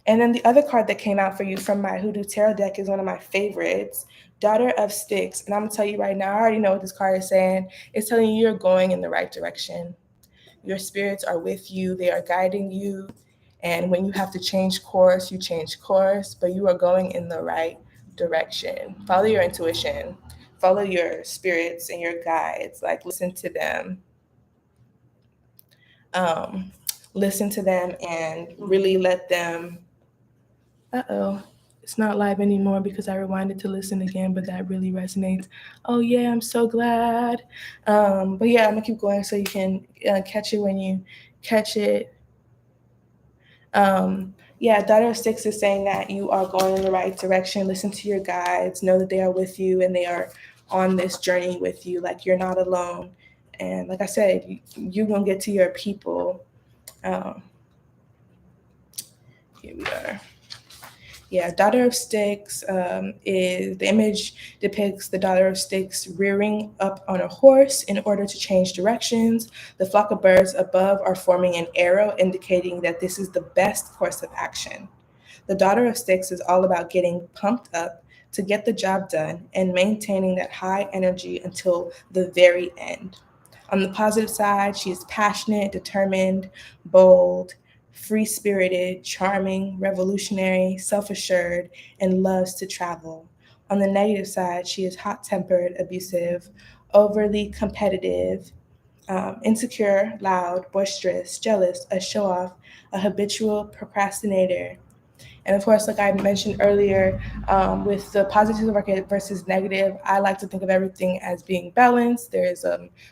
And then the other card that came out for you from my Hoodoo Tarot deck is one of my favorites, Daughter of Sticks. And I'm going to tell you right now, I already know what this card is saying. It's telling you you're going in the right direction. Your spirits are with you, they are guiding you. And when you have to change course, you change course, but you are going in the right direction. Follow your intuition, follow your spirits and your guides, like listen to them. Um, Listen to them and really let them. Uh-oh, it's not live anymore because I rewinded to listen again, but that really resonates. Oh yeah, I'm so glad. But yeah, I'm gonna keep going so you can catch it when you catch it. Yeah, Daughter of Six is saying that you are going in the right direction. Listen to your guides, know that they are with you and they are on this journey with you. Like you're not alone. And like I said, you're gonna get to your people. Um, Here we are. Yeah, Daughter of Sticks is the image depicts the Daughter of Sticks rearing up on a horse in order to change directions. The flock of birds above are forming an arrow, indicating that this is the best course of action. The Daughter of Sticks is all about getting pumped up to get the job done and maintaining that high energy until the very end. On the positive side, she is passionate, determined, bold, free spirited, charming, revolutionary, self assured, and loves to travel. On the negative side, she is hot tempered, abusive, overly competitive, insecure, loud, boisterous, jealous, a show off, a habitual procrastinator. And of course, like I mentioned earlier, with the positive versus negative, I like to think of everything as being balanced. There's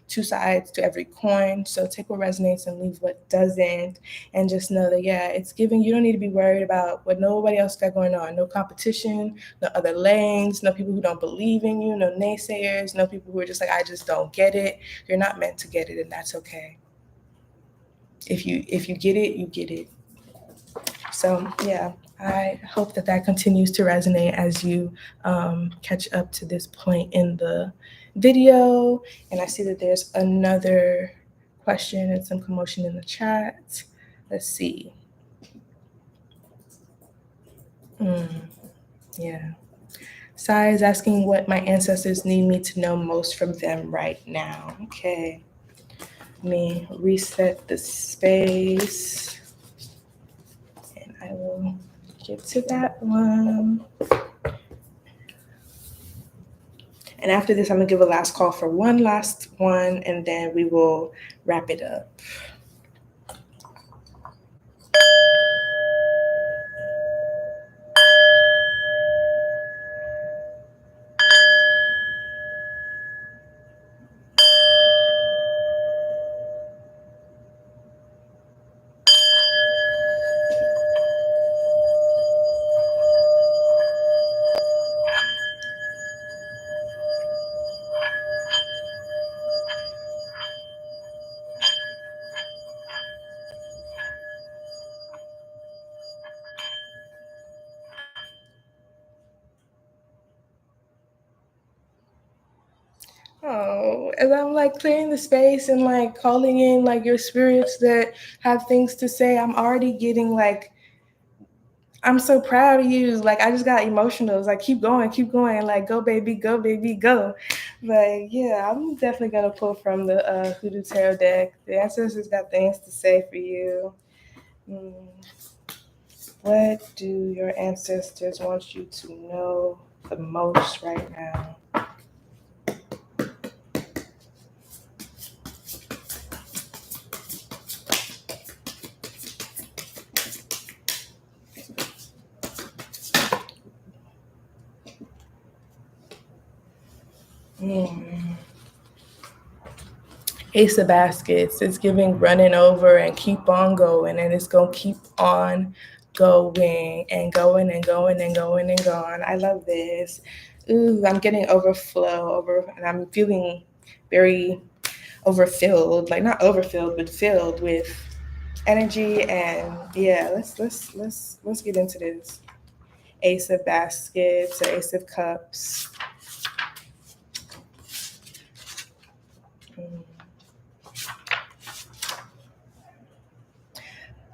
two sides to every coin. So take what resonates and leave what doesn't. And just know that, yeah, it's giving. You don't need to be worried about what nobody else got going on. No competition, no other lanes, no people who don't believe in you, no naysayers, no people who are just like, I just don't get it. You're not meant to get it, and that's okay. If you get it, you get it. So yeah, I hope that that continues to resonate as you catch up to this point in the video. And I see that there's another question and some commotion in the chat. Let's see. Yeah. Sai is asking what my ancestors need me to know most from them right now. Okay. Let me reset the space and I will get to that one. And after this, I'm gonna give a last call for one last one, and then we will wrap it up. as I'm like clearing the space and like calling in like your spirits that have things to say, I'm already getting like, I'm so proud of you. Like I just got emotional. It's like keep going, like go baby, go. But yeah, I'm definitely gonna pull from the Hoodoo Tarot deck. The ancestors got things to say for you. What do your ancestors want you to know the most right now? Ace of Baskets. It's giving running over and keep on going, and it's gonna keep on going and going and going and going and going. I love this. Ooh, I'm getting and I'm feeling very overfilled. Like not overfilled, but filled with energy. And yeah, let's get into this. Ace of Baskets or Ace of Cups.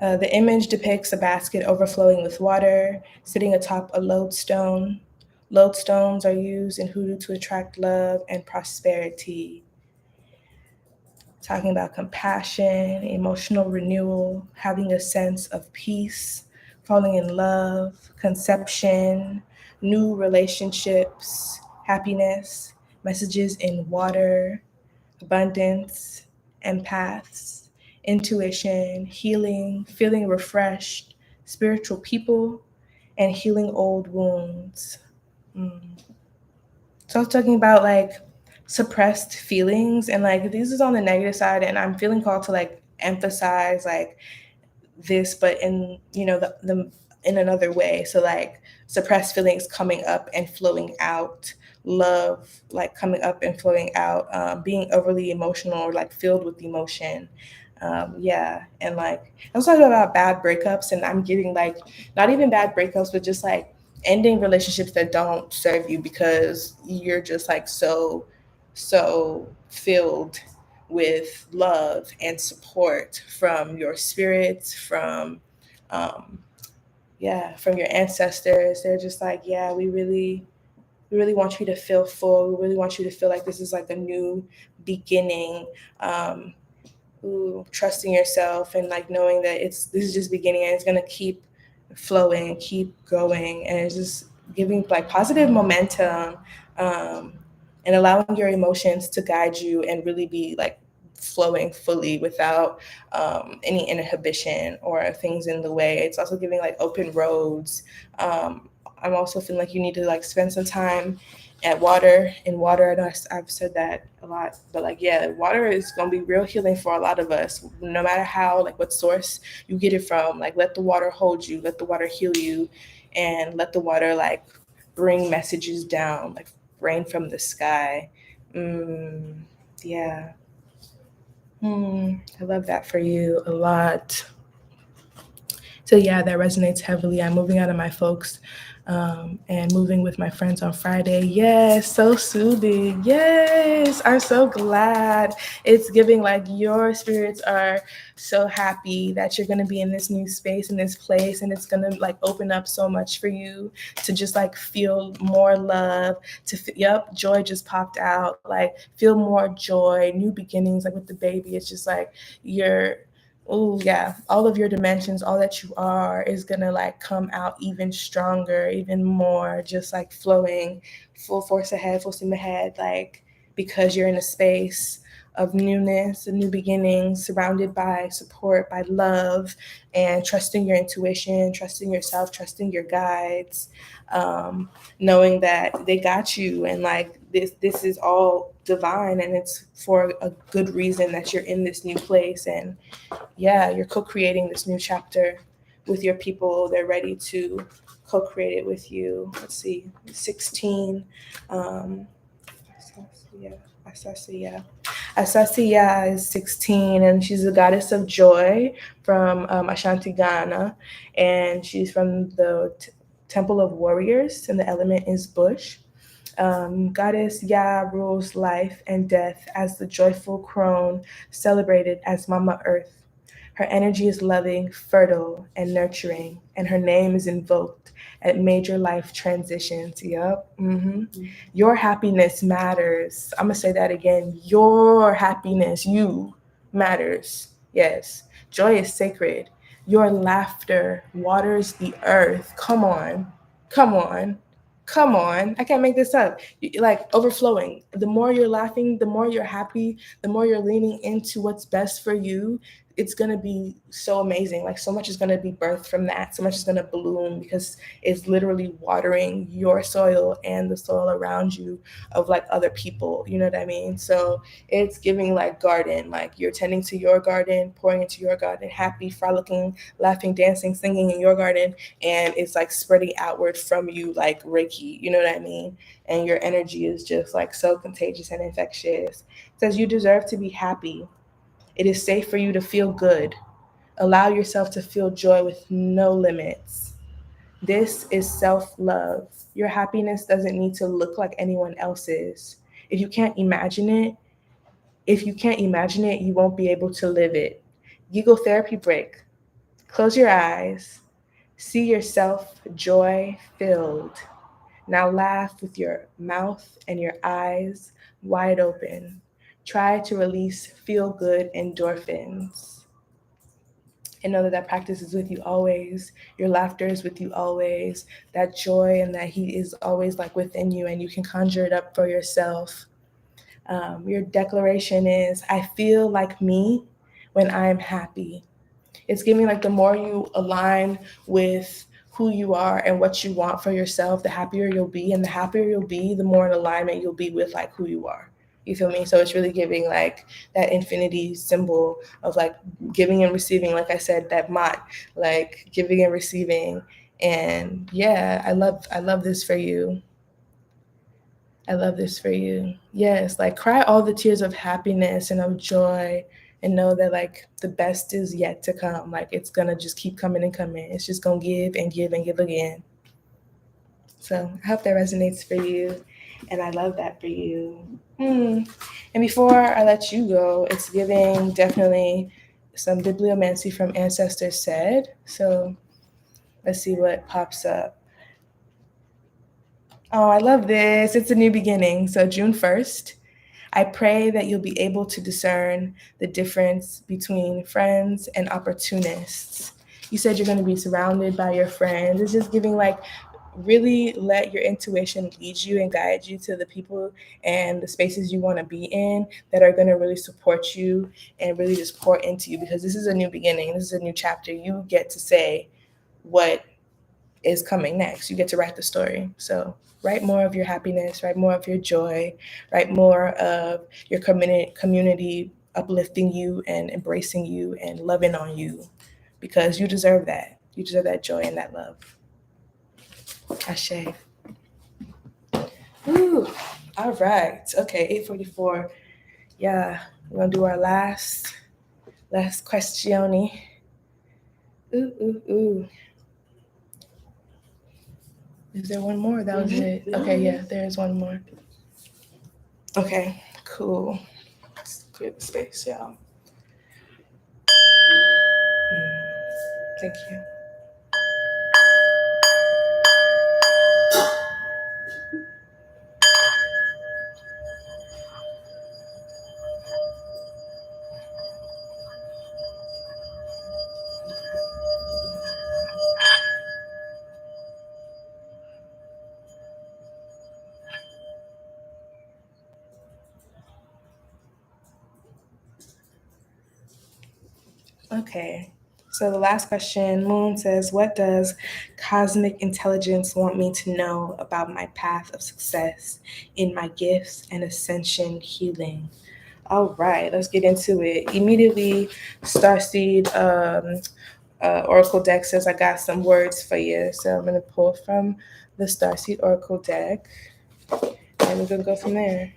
The image depicts a basket overflowing with water, sitting atop a lodestone. Lodestones are used in hoodoo to attract love and prosperity. Talking about compassion, emotional renewal, having a sense of peace, falling in love, conception, new relationships, happiness, messages in water, abundance, empaths, intuition, healing, feeling refreshed, spiritual people, and healing old wounds. So I was talking about like suppressed feelings, and like this is on the negative side, and I'm feeling called to like emphasize like this, but in the in another way. So like suppressed feelings coming up and flowing out, love like coming up and flowing out, being overly emotional or like filled with emotion. Yeah, and like I was talking about bad breakups, and I'm getting like not even bad breakups, but just like ending relationships that don't serve you because you're just like so filled with love and support from your spirits, um, from your ancestors. They're just like, yeah, we really want you to feel full. We really want you to feel like this is like a new beginning. Um, Trusting yourself and like knowing that this is just beginning and it's gonna keep flowing, keep going, and it's just giving like positive momentum, um, and allowing your emotions to guide you and really be like flowing fully without any inhibition or things in the way. It's also giving like open roads. I'm also feeling like you need to like spend some time in water. I know I've said that a lot, but like, yeah, water is going to be real healing for a lot of us, no matter how, like what source you get it from. Like, let the water hold you, let the water heal you, and let the water like bring messages down, like rain from the sky. Yeah. I love that for you a lot. So yeah, that resonates heavily. I'm moving out of my folks and moving with my friends on Friday. Yes, so soothing. Yes, I'm so glad. It's giving like your spirits are so happy that you're gonna be in this new space, in this place, and it's gonna like open up so much for you to just like feel more love. Joy just popped out. Like feel more joy, new beginnings. Like with the baby, it's just like you're. Oh yeah, all of your dimensions, all that you are is gonna like come out even stronger, even more, just like flowing full force ahead, full steam ahead, like because you're in a space of newness, of new beginnings, surrounded by support, by love, and trusting your intuition, trusting yourself, trusting your guides, knowing that they got you, and like this is all divine, and it's for a good reason that you're in this new place. And yeah, you're co-creating this new chapter with your people. They're ready to co-create it with you. Let's see, 16. Um, Asasiya is 16, and she's a goddess of joy from Ashanti, Ghana, and she's from the Temple of Warriors, and the element is bush. Goddess Ya rules life and death as the joyful crone celebrated as Mama Earth. Her energy is loving, fertile, and nurturing, and her name is invoked at major life transitions. Yup. Your happiness matters. I'm going to say that again. Your happiness, you, matters. Yes. Joy is sacred. Your laughter waters the earth. Come on. Come on. Come on. I can't make this up. Like overflowing. The more you're laughing, the more you're happy, the more you're leaning into what's best for you, it's going to be so amazing. Like so much is going to be birthed from that. So much is going to bloom because it's literally watering your soil and the soil around you of like other people. You know what I mean? So it's giving like garden, like you're tending to your garden, pouring into your garden, happy, frolicking, laughing, dancing, singing in your garden. And it's like spreading outward from you like Reiki. You know what I mean? And your energy is just like so contagious and infectious. It says you deserve to be happy. It is safe for you to feel good. Allow yourself to feel joy with no limits. This is self love. Your happiness doesn't need to look like anyone else's. If you can't imagine it, you won't be able to live it. Giggle therapy break. Close your eyes. See yourself joy filled. Now laugh with your mouth and your eyes wide open. Try to release feel good endorphins. And know that that practice is with you always. Your laughter is with you always. That joy and that heat is always like within you, and you can conjure it up for yourself. Your declaration is, I feel like me when I'm happy. It's giving like the more you align with who you are and what you want for yourself, the happier you'll be. And the happier you'll be, the more in alignment you'll be with like who you are. You feel me? So it's really giving like that infinity symbol of like giving and receiving, like I said, that mat, like giving and receiving. And yeah, I love this for you. I love this for you. Yes, like cry all the tears of happiness and of joy and know that like the best is yet to come. Like it's gonna just keep coming and coming. It's just gonna give and give and give again. So I hope that resonates for you. And I love that for you. And before I let you go, it's giving definitely some bibliomancy from Ancestors Said. So let's see what pops up. Oh, I love this. It's a new beginning. So June 1st. I pray that you'll be able to discern the difference between friends and opportunists. You said you're going to be surrounded by your friends. It's just giving like really let your intuition lead you and guide you to the people and the spaces you want to be in that are going to really support you and really just pour into you, because this is a new beginning. This is a new chapter. You get to say what is coming next. You get to write the story. So write more of your happiness, write more of your joy, write more of your community uplifting you and embracing you and loving on you, because you deserve that. You deserve that joy and that love. Ashe. Ooh, all right. Okay, 8:44. Yeah, we're gonna do our last question. Ooh. Is there one more? That was it. Okay, yeah, there is one more. Okay, cool. Let's clear the space, y'all. Thank you. Okay. So the last question, Moon says, what does cosmic intelligence want me to know about my path of success in my gifts and ascension healing? All right, let's get into it. Immediately, Starseed Oracle deck says I got some words for you. So I'm going to pull from the Starseed Oracle deck, and we're going to go from there.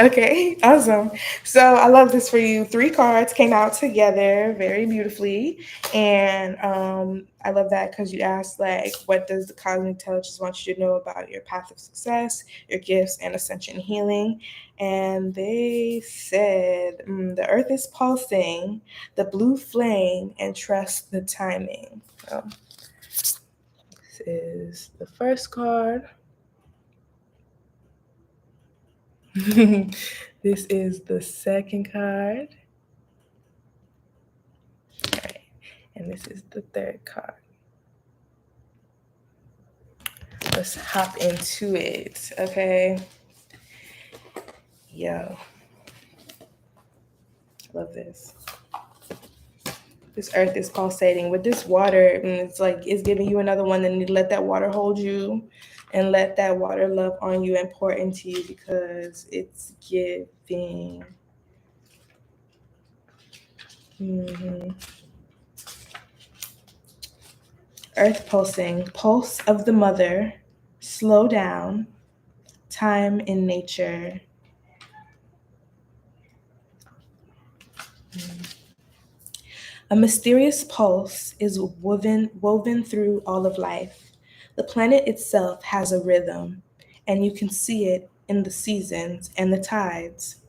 Okay, awesome. So I love this for you. Three cards came out together very beautifully, and I love that because you asked like, what does the cosmic intelligence want you to know about your path of success, your gifts, and ascension healing? And they said the earth is pulsing, the blue flame, and trust the timing. So this is the first card. This is the second card. All right. And this is the third card. Let's hop into it. Okay. Yo. Love this. This earth is pulsating with this water, and it's like it's giving you another one. Then let that water hold you and let that water love on you and pour into you because it's giving. Mhm. Earth pulsing, pulse of the mother, slow down, time in nature. A mysterious pulse is woven through all of life. The planet itself has a rhythm, and you can see it in the seasons and the tides.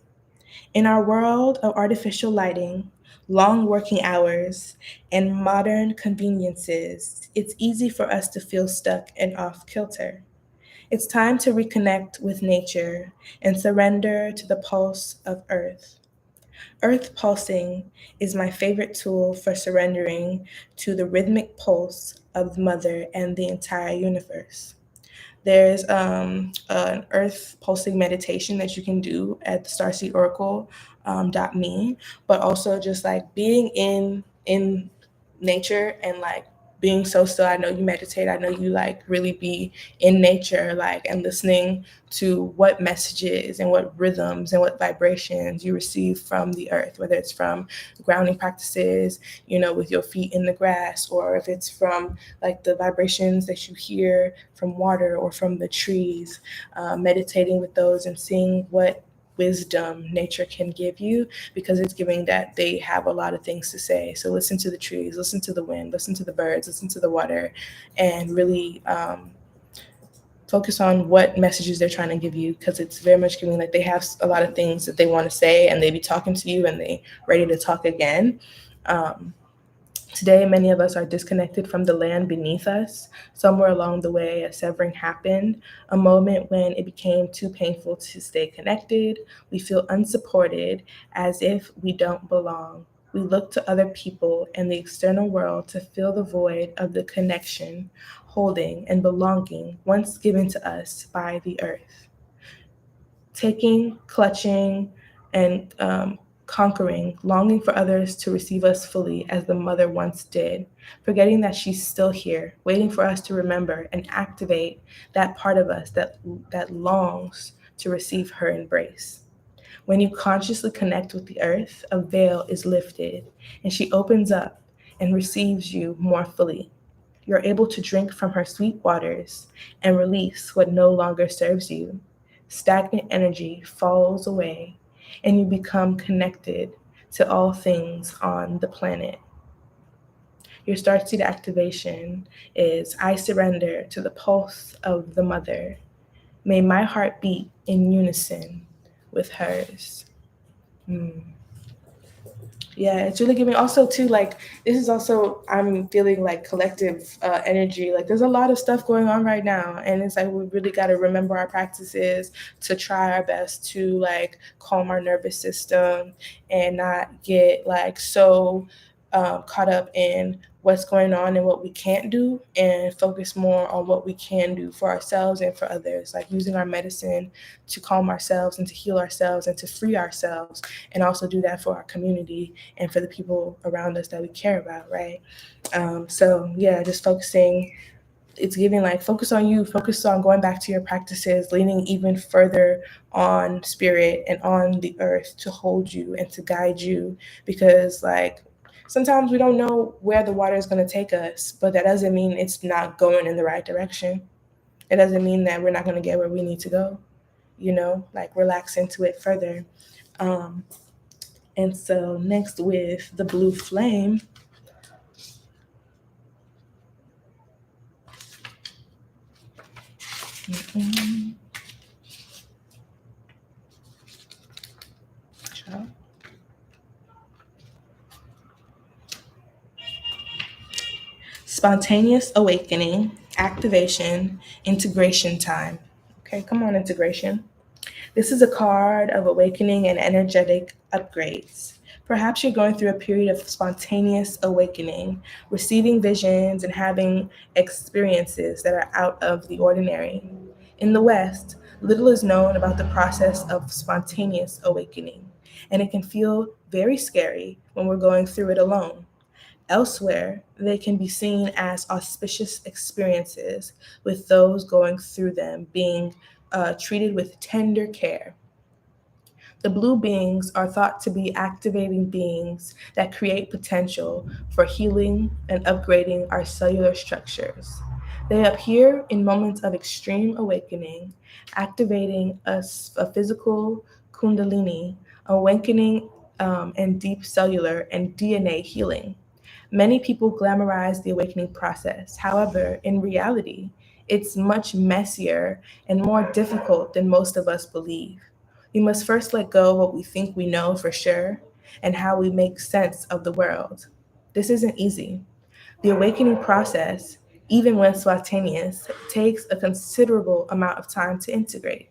In our world of artificial lighting, long working hours, and modern conveniences, it's easy for us to feel stuck and off kilter. It's time to reconnect with nature and surrender to the pulse of Earth. Earth pulsing is my favorite tool for surrendering to the rhythmic pulse of Mother and the entire universe. There's an earth pulsing meditation that you can do at the Starseed Oracle .me, but also just like being in nature and like being so still. I know you meditate. I know you like really be in nature, like and listening to what messages and what rhythms and what vibrations you receive from the earth, whether it's from grounding practices, you know, with your feet in the grass, or if it's from like the vibrations that you hear from water or from the trees, meditating with those and seeing what wisdom nature can give you because it's giving that they have a lot of things to say. So listen to the trees, listen to the wind, listen to the birds, listen to the water, and really focus on what messages they're trying to give you because it's very much giving like they have a lot of things that they want to say and they be talking to you and they ready to talk again. Um, Today, many of us are disconnected from the land beneath us. Somewhere along the way, a severing happened, a moment when it became too painful to stay connected. We feel unsupported, as if we don't belong. We look to other people and the external world to fill the void of the connection, holding, and belonging once given to us by the earth. Taking, clutching, and conquering, longing for others to receive us fully as the mother once did, forgetting that she's still here, waiting for us to remember and activate that part of us that longs to receive her embrace. When you consciously connect with the earth, a veil is lifted and she opens up and receives you more fully. You're able to drink from her sweet waters and release what no longer serves you. Stagnant energy falls away, and you become connected to all things on the planet. Your starseed activation is I surrender to the pulse of the mother. May my heart beat in unison with hers. Mm. Yeah, it's really giving also too like this is also I'm feeling like collective energy. Like there's a lot of stuff going on right now, and it's like we really got to remember our practices to try our best to like calm our nervous system and not get like so caught up in what's going on and what we can't do and focus more on what we can do for ourselves and for others, like using our medicine to calm ourselves and to heal ourselves and to free ourselves, and also do that for our community and for the people around us that we care about, right? So yeah, just focusing. It's giving like focus on you, focus on going back to your practices, leaning even further on spirit and on the earth to hold you and to guide you, because like sometimes we don't know where the water is going to take us, but that doesn't mean it's not going in the right direction. It doesn't mean that we're not going to get where we need to go. like relax into it further. Um, and so next with the blue flame, mm, child. Spontaneous awakening, activation, integration time. Okay, come on, integration. This is a card of awakening and energetic upgrades. Perhaps you're going through a period of spontaneous awakening, receiving visions and having experiences that are out of the ordinary. In the West, little is known about the process of spontaneous awakening, and it can feel very scary when we're going through it alone. Elsewhere, they can be seen as auspicious experiences, with those going through them being treated with tender care. The blue beings are thought to be activating beings that create potential for healing and upgrading our cellular structures. They appear in moments of extreme awakening, activating a physical kundalini, awakening, and deep cellular and DNA healing. Many people glamorize the awakening process. However, in reality, it's much messier and more difficult than most of us believe. We must first let go of what we think we know for sure and how we make sense of the world. This isn't easy. The awakening process, even when spontaneous, takes a considerable amount of time to integrate.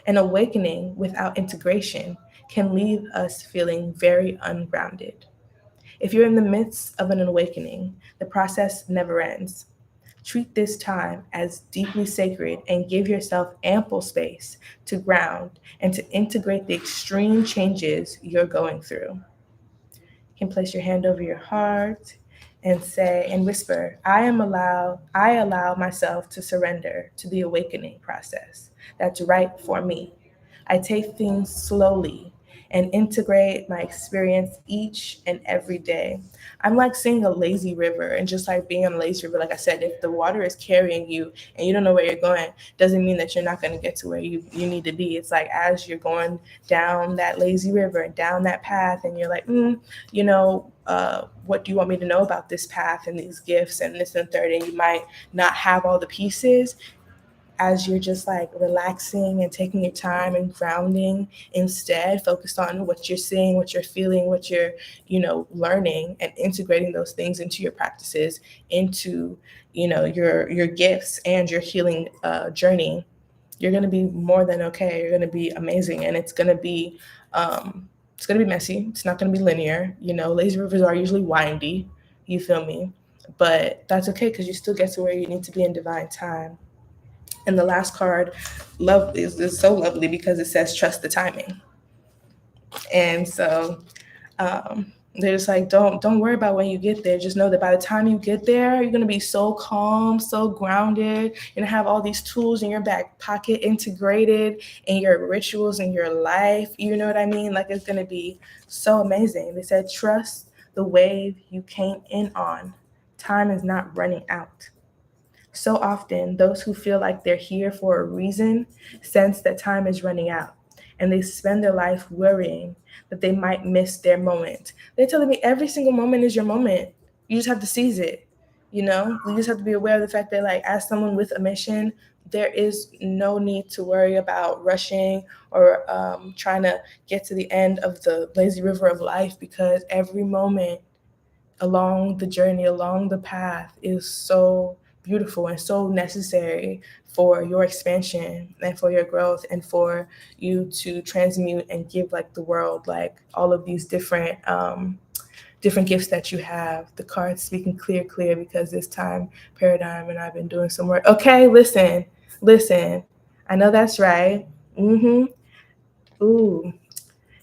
An awakening without integration can leave us feeling very ungrounded. If you're in the midst of an awakening, the process never ends. Treat this time as deeply sacred and give yourself ample space to ground and to integrate the extreme changes you're going through. You can place your hand over your heart and say and whisper, I allow myself to surrender to the awakening process that's right for me. I take things slowly and integrate my experience each and every day. I'm like seeing a lazy river, and just like being on a lazy river, like I said, if the water is carrying you and you don't know where you're going, doesn't mean that you're not going to get to where you need to be. It's like as you're going down that lazy river and down that path, and you're like, what do you want me to know about this path and these gifts and this and third? And you might not have all the pieces, as you're just like relaxing and taking your time and grounding, instead focused on what you're seeing, what you're feeling, what you're learning, and integrating those things into your practices, into your gifts and your healing journey. You're going to be more than okay. You're going to be amazing, and it's going to be messy. It's not going to be linear. Lazy rivers are usually windy, you feel me, but that's okay because you still get to where you need to be in divine time. And the last card, love, is so lovely because it says trust the timing. And so they're just like, don't worry about when you get there. Just know that by the time you get there, you're gonna be so calm, so grounded. You're gonna have all these tools in your back pocket integrated in your rituals in your life. You know what I mean? Like it's gonna be so amazing. They said trust the wave you came in on. Time is not running out. So often, those who feel like they're here for a reason sense that time is running out, and they spend their life worrying that they might miss their moment. They're telling me every single moment is your moment. You just have to seize it. You just have to be aware of the fact that, like, as someone with a mission, there is no need to worry about rushing or trying to get to the end of the lazy river of life, because every moment along the journey, along the path is so beautiful and so necessary for your expansion and for your growth and for you to transmute and give like the world like all of these different gifts that you have. The cards speaking clear because this time paradigm and I've been doing some work. Okay, listen. I know that's right. Ooh,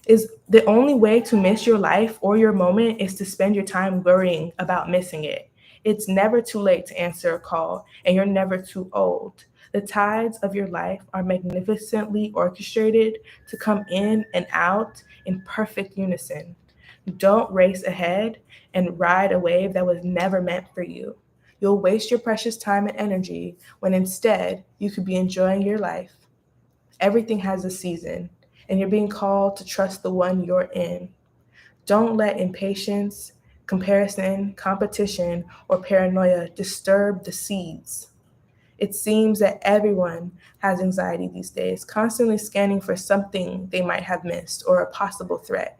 is the only way to miss your life or your moment is to spend your time worrying about missing it. It's never too late to answer a call, and you're never too old. The tides of your life are magnificently orchestrated to come in and out in perfect unison. Don't race ahead and ride a wave that was never meant for you. You'll waste your precious time and energy when instead you could be enjoying your life Everything has a season, and you're being called to trust the one you're in. Don't let impatience, comparison, competition, or paranoia disturb the seeds. It seems that everyone has anxiety these days, constantly scanning for something they might have missed or a possible threat.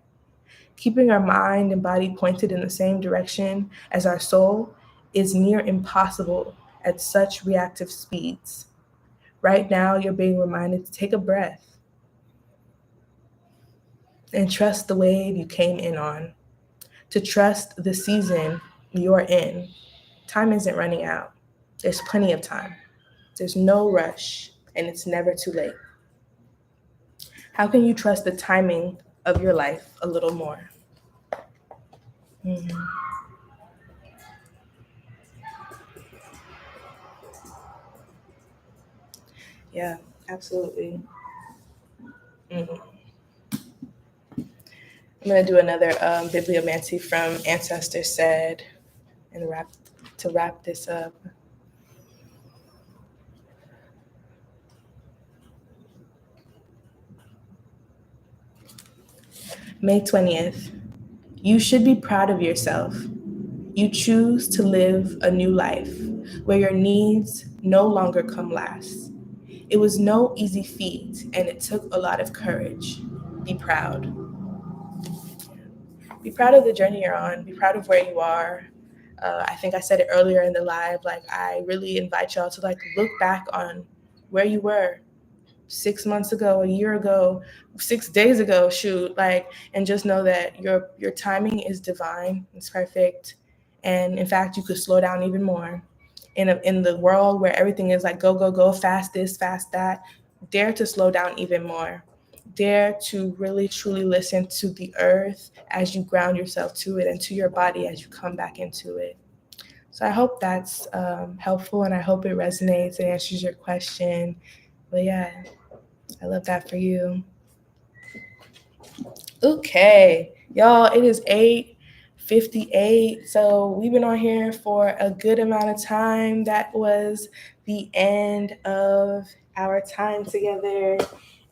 Keeping our mind and body pointed in the same direction as our soul is near impossible at such reactive speeds. Right now, you're being reminded to take a breath and trust the wave you came in on, to trust the season you're in. Time isn't running out. There's plenty of time. There's no rush, and it's never too late. How can you trust the timing of your life a little more? Mhm. Yeah, absolutely. Mhm. I'm gonna do another bibliomancy from Ancestor Said and wrap this up. May 20th. You should be proud of yourself. You choose to live a new life where your needs no longer come last. It was no easy feat, and it took a lot of courage. Be proud. Be proud of the journey you're on. Be proud of where you are. I think I said it earlier in the live. Like, I really invite y'all to like look back on where you were 6 months ago, a year ago, 6 days ago, shoot, like, and just know that your timing is divine. It's perfect, and in fact, you could slow down even more. In the world where everything is like go go go, fast this, fast that, dare to slow down even more. Dare to really truly listen to the earth as you ground yourself to it, and to your body as you come back into it. So I hope that's helpful, and I hope it resonates and answers your question. But yeah, I love that for you. Okay, y'all, it is 8:58. So we've been on here for a good amount of time. That was the end of our time together.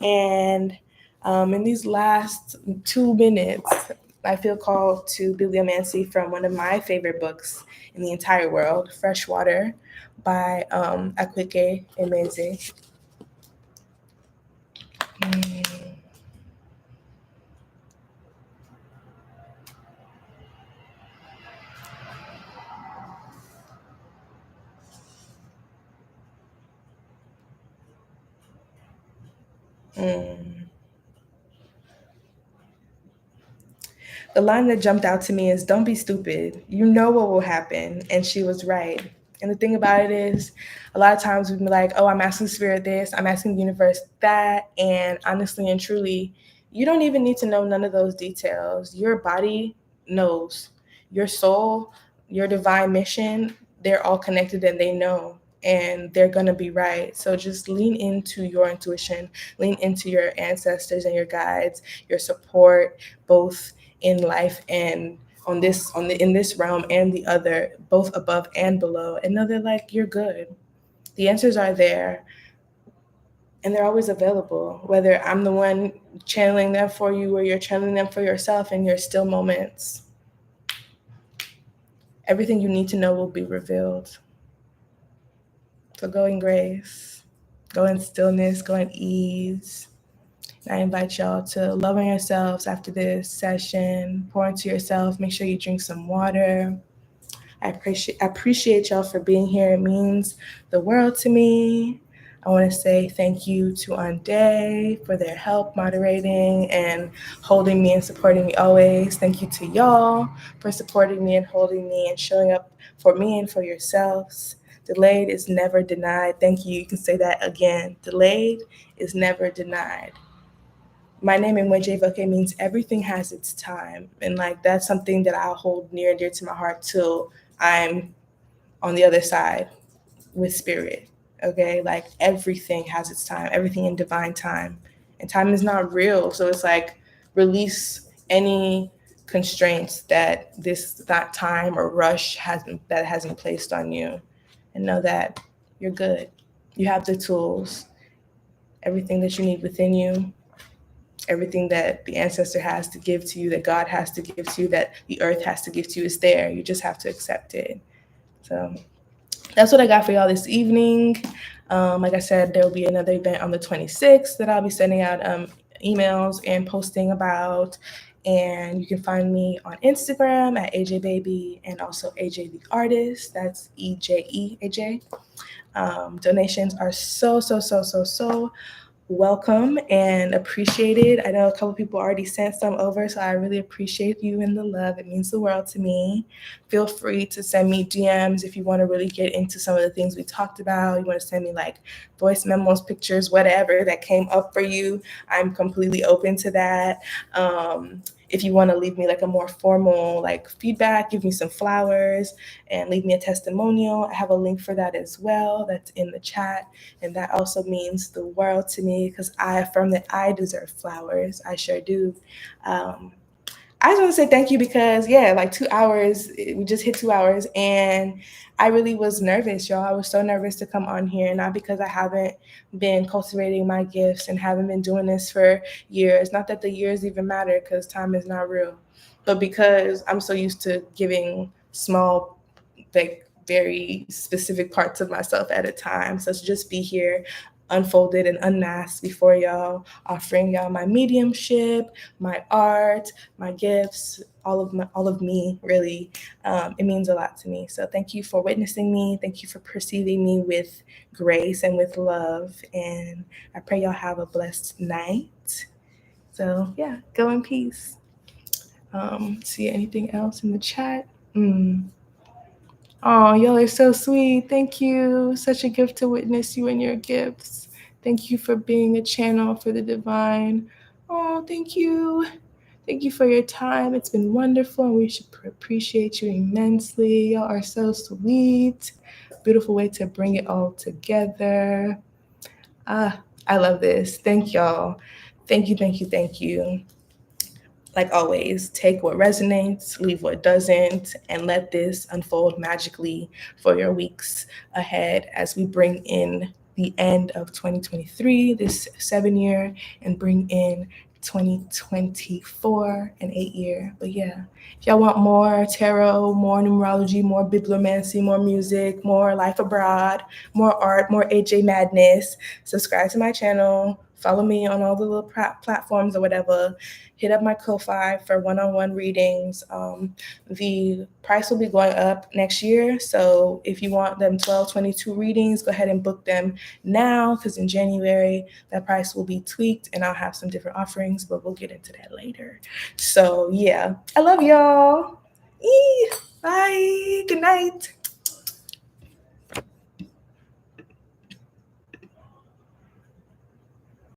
And in these last 2 minutes, I feel called to bibliomancy from one of my favorite books in the entire world, Freshwater by App EjeO222. Mm. The line that jumped out to me is, "Don't be stupid. You know what will happen." And she was right. And the thing about it is, a lot of times we be like, "Oh, I'm asking spirit this, I'm asking the universe that." And honestly and truly, you don't even need to know none of those details. Your body knows. Your soul, your divine mission, they're all connected and they know. And they're going to be right. So just lean into your intuition, lean into your ancestors and your guides, your support, both in life and in this realm and the other, both above and below, and know that like you're good. The answers are there, and they're always available, whether I'm the one channeling them for you or you're channeling them for yourself in your still moments. Everything you need to know will be revealed. So go in grace, go in stillness, go in ease. I invite y'all to love on yourselves after this session. Pour into yourself. Make sure you drink some water. I appreciate y'all for being here. It means the world to me. I want to say thank you to Ande for their help moderating and holding me and supporting me always. Thank you to y'all for supporting me and holding me and showing up for me and for yourselves. Delayed is never denied. Thank you. You can say that again. Delayed is never denied. My name in EjeO222 means everything has its time. And like that's something that I'll hold near and dear to my heart till I'm on the other side with spirit. Okay. Like everything has its time, everything in divine time. And time is not real. So it's like release any constraints that that time or rush hasn't placed on you. And know that you're good. You have the tools. everything that you need within you, everything that the ancestor has to give to you, that God has to give to you, that the earth has to give to you is there. You just have to accept it. So that's what I got for y'all this evening. Like I said, there will be another event on the 26th that I'll be sending out emails and posting about. And you can find me on Instagram at AJ and also AJ the Artist. That's EJE AJ. Donations are so welcome and appreciated. I know a couple people already sent some over, so I really appreciate you and the love. It means the world to me. Feel free to send me DMs if you want to really get into some of the things we talked about. You want to send me like voice memos, pictures, whatever that came up for you. I'm completely open to that. If you want to leave me like a more formal like feedback, give me some flowers and leave me a testimonial, I have a link for that as well. That's in the chat. And that also means the world to me because I affirm that I deserve flowers. I sure do. I just want to say thank you because, yeah, like 2 hours, we just hit 2 hours. And I really was nervous, y'all. I was so nervous to come on here, not because I haven't been cultivating my gifts and haven't been doing this for years. Not that the years even matter because time is not real, but because I'm so used to giving small, like, very specific parts of myself at a time. So to just be here unfolded and unmasked before y'all, offering y'all my mediumship, my art, my gifts, all of me, really. It means a lot to me. So thank you for witnessing me. Thank you for perceiving me with grace and with love. And I pray y'all have a blessed night. So yeah, go in peace. See anything else in the chat? Oh, y'all are so sweet. Thank you. Such a gift to witness you and your gifts. Thank you for being a channel for the divine. Oh, thank you. Thank you for your time. It's been wonderful, and we should appreciate you immensely. Y'all are so sweet. Beautiful way to bring it all together. I love this. Thank y'all. Thank you, thank you, thank you. Like always, take what resonates, leave what doesn't, and let this unfold magically for your weeks ahead as we bring in the end of 2023, this 7 year, and bring in 2024, an 8 year. But yeah, if y'all want more tarot, more numerology, more bibliomancy, more music, more life abroad, more art, more AJ madness, subscribe to my channel. Follow me on all the little platforms or whatever. Hit up my Ko-Fi for one-on-one readings. The price will be going up next year. So if you want them 1222 readings, go ahead and book them now because in January, that price will be tweaked and I'll have some different offerings, but we'll get into that later. So yeah, I love y'all. Bye. Good night.